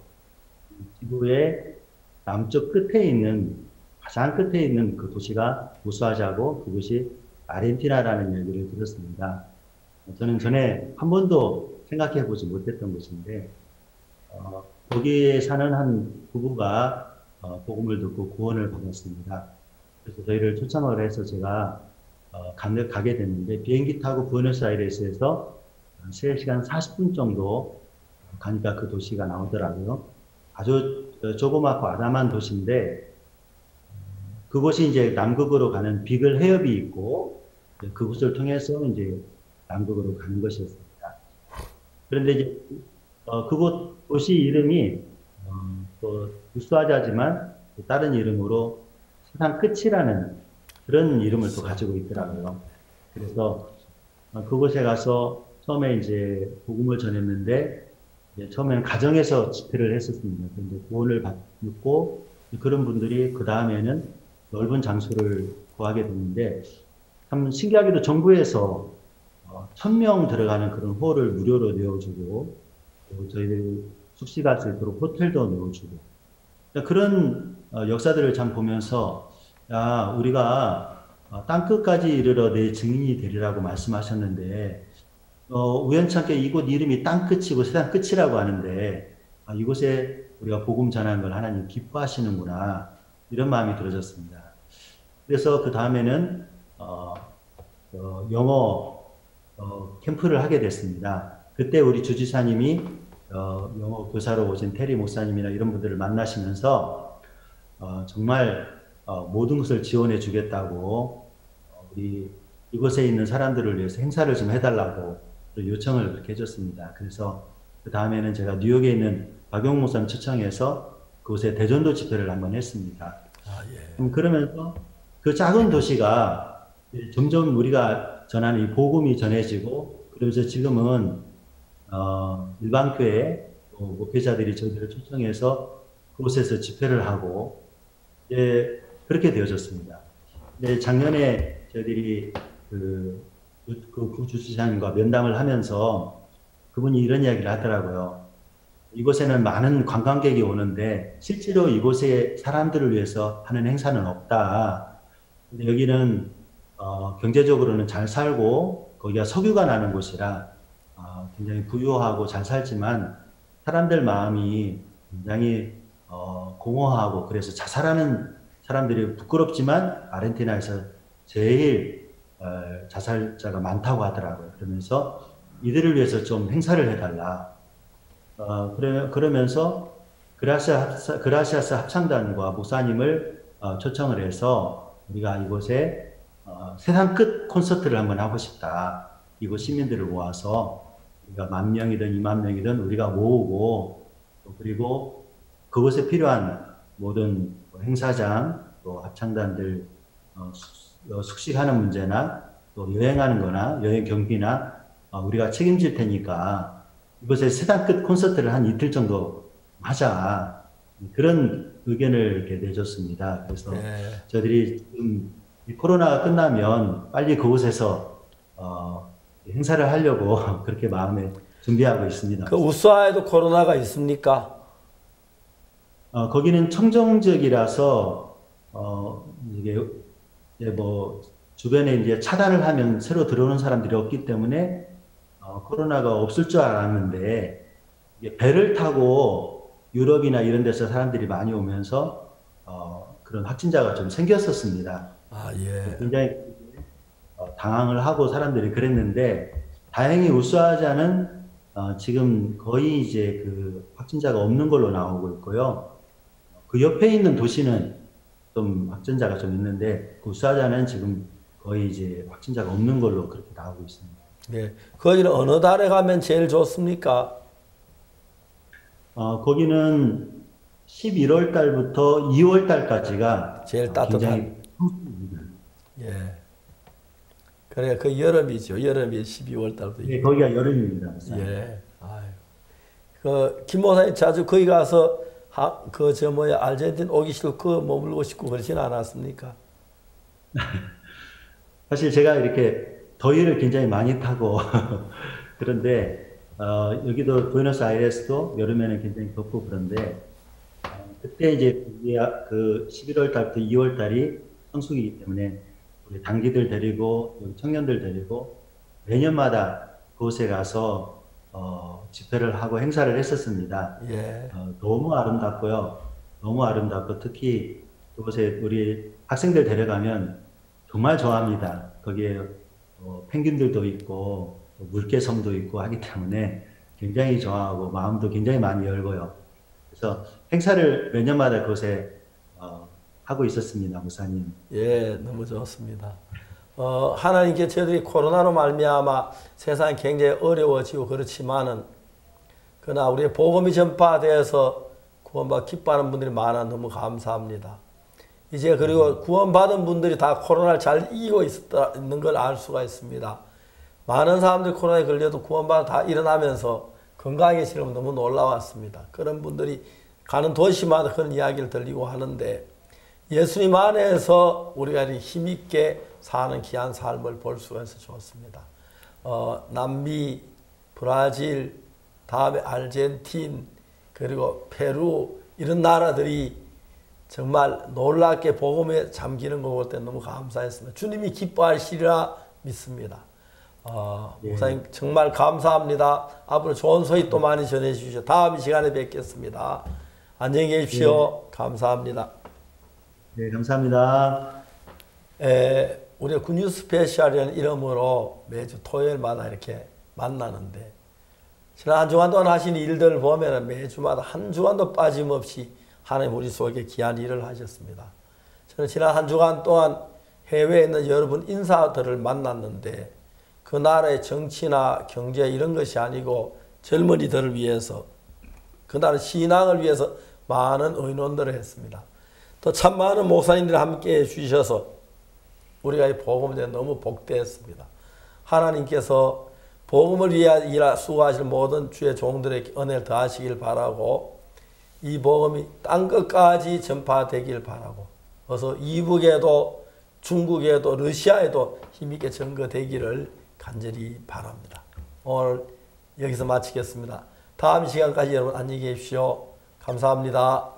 지구의 남쪽 끝에 있는, 가장 끝에 있는 그 도시가 우수아자고 그곳이 아르헨티나라는 얘기를 들었습니다. 저는 전에 한 번도 생각해 보지 못했던 곳인데 거기에 사는 한 부부가 복음을 듣고 구원을 받았습니다. 그래서 저희를 초청을 해서 제가 가게 됐는데 비행기 타고 부에노스아이레스에서 3시간 40분 정도 가니까 그 도시가 나오더라고요. 아주 조그맣고 아담한 도시인데 그곳이 이제 남극으로 가는 비글 해협이 있고 그곳을 통해서 이제 남극으로 가는 것이었습니다. 그런데 이제 그곳 도시 이름이 또 우수아자지만 또 다른 이름으로 세상 끝이라는 그런 이름을 또 가지고 있더라고요. 그래서 그곳에 가서 처음에 이제 복음을 전했는데 처음에는 가정에서 집회를 했었습니다. 그런데 구원을 받고 그런 분들이 그 다음에는 넓은 장소를 구하게 됐는데 참 신기하게도 정부에서 1000명 들어가는 그런 홀을 무료로 내어주고 저희들 숙식할 수 있도록 호텔도 내어주고 그런 역사들을 참 보면서 야, 우리가 땅끝까지 이르러 내 증인이 되리라고 말씀하셨는데 우연찮게 이곳 이름이 땅끝이고 세상 끝이라고 하는데 이곳에 우리가 복음 전하는 걸 하나님 기뻐하시는구나 이런 마음이 들어졌습니다. 그래서 그 다음에는 영어 캠프를 하게 됐습니다. 그때 우리 주지사님이 영어 교사로 오신 테리 목사님이나 이런 분들을 만나시면서 정말 모든 것을 지원해 주겠다고 우리 이곳에 있는 사람들을 위해서 행사를 좀 해달라고 요청을 그렇게 해줬습니다. 그래서 그 다음에는 제가 뉴욕에 있는 박용 목사님 초청해서 그곳에 대전도 집회를 한번 했습니다. 그러면서 그 작은 도시가 점점 우리가 전하는 이 복음이 전해지고 그러면서 지금은 일반 교회 목회자들이 저희들을 초청해서 그곳에서 집회를 하고 그렇게 되어졌습니다. 작년에 저희들이 그 부주지사님과 면담을 하면서 그분이 이런 이야기를 하더라고요. 이곳에는 많은 관광객이 오는데 실제로 이곳에 사람들을 위해서 하는 행사는 없다. 근데 여기는 경제적으로는 잘 살고 거기가 석유가 나는 곳이라 굉장히 부유하고 잘 살지만 사람들 마음이 굉장히 공허하고 그래서 자살하는 사람들이 부끄럽지만 아르헨티나에서 제일 자살자가 많다고 하더라고요. 그러면서 이들을 위해서 좀 행사를 해달라. 그러면서 그라시아스 합창단과 목사님을 초청을 해서 우리가 이곳에 세상 끝 콘서트를 한번 하고 싶다. 이곳 시민들을 모아서 우리가 10,000명이든 20,000명이든 우리가 모으고 그리고 그곳에 필요한 모든 행사장 또 합창단들 숙식하는 문제나 또 여행하는 거나 여행 경비나 우리가 책임질 테니까 이곳에 세상 끝 콘서트를 한 이틀 정도 하자. 그런 의견을 이렇게 내줬습니다. 그래서 저희들이 지금 이 코로나가 끝나면 빨리 그곳에서 행사를 하려고 그렇게 마음에 준비하고 있습니다. 그 우수아에도 코로나가 있습니까? 거기는 청정 지역이라서 이게 뭐 주변에 이제 차단을 하면 새로 들어오는 사람들이 없기 때문에 코로나가 없을 줄 알았는데 배를 타고 유럽이나 이런 데서 사람들이 많이 오면서 그런 확진자가 좀 생겼었습니다. 굉장히 당황을 하고 사람들이 그랬는데 다행히 우수아자는 지금 거의 이제 그 확진자가 없는 걸로 나오고 있고요. 그 옆에 있는 도시는 좀 확진자가 좀 있는데 그 우수아자는 지금 거의 이제 확진자가 없는 걸로 그렇게 나오고 있습니다. 네, 거기는 어느 달에 가면 제일 좋습니까? 거기는 11월 달부터 2월 달까지가 제일 따뜻한. 예. 그래, 그 여름이죠. 여름이 12월 달부터. 네, 거기가 여름입니다. 예. 아유. 김 목사님 자주 거기 가서 아르헨티나 오기 싫고 머물고 싶고 그러진 않았습니까? 사실 제가 이렇게 더위를 굉장히 많이 타고 그런데 여기도 부에노스아이레스도 여름에는 굉장히 덥고 그런데 그때 이제 그 11월 달부터 2월 달이 성수기이기 때문에 우리 단기들 데리고 여기 청년들 데리고 매년마다 그곳에 가서 집회를 하고 행사를 했었습니다. 예. 너무 아름답고요. 너무 아름답고 특히 그곳에 우리 학생들 데려가면 정말 좋아합니다. 거기에 펭귄들도 있고 물개섬도 있고 하기 때문에 굉장히 좋아하고 마음도 굉장히 많이 열고요. 그래서 행사를 몇 년마다 그곳에 하고 있었습니다, 목사님. 예, 너무 좋습니다. 하나님께 저희들이 코로나로 말미암아 세상이 굉장히 어려워지고 그렇지만은 그러나 우리의 복음이 전파되어서 구원받아 기뻐하는 분들이 많아 너무 감사합니다. 이제 그리고 구원받은 분들이 다 코로나를 잘 이기고 있는 걸 알 수가 있습니다. 많은 사람들이 코로나에 걸려도 구원받아 다 일어나면서 건강해지려면 너무 놀라웠습니다. 그런 분들이 가는 도시마다 그런 이야기를 들리고 하는데 예수님 안에서 우리가 힘있게 사는 귀한 삶을 볼 수가 있어서 좋습니다. 남미, 브라질, 다음에 아르헨틴, 그리고 페루 이런 나라들이 정말 놀랍게 복음에 잠기는 거 볼 때 너무 감사했습니다. 주님이 기뻐하시리라 믿습니다. 목사님 정말 감사합니다. 앞으로 좋은 소식 또 많이 전해 주시죠. 다음 시간에 뵙겠습니다. 안녕히 계십시오. 감사합니다. 네, 감사합니다. 우리가 굿뉴스 스페셜이라는 이름으로 매주 토요일마다 이렇게 만나는데 지난 한 주간 동안 하신 일들을 보면 매주마다 한 주간도 빠짐없이 하나님 우리 속에 귀한 일을 하셨습니다. 저는 지난 한 주간 동안 해외에 있는 여러분 인사들을 만났는데 그 나라의 정치나 경제 이런 것이 아니고 젊은이들을 위해서 그 나라 신앙을 위해서 많은 의논들을 했습니다. 또 참 많은 목사님들이 함께 해주셔서 우리가 이 복음에 너무 복되었습니다. 하나님께서 복음을 위하여 수고하실 모든 주의 종들에게 은혜를 더하시길 바라고 이 복음이 땅끝까지 전파되길 바라고 어서 이북에도 중국에도 러시아에도 힘있게 전거되기를 간절히 바랍니다. 오늘 여기서 마치겠습니다. 다음 시간까지 여러분 안녕히 계십시오. 감사합니다.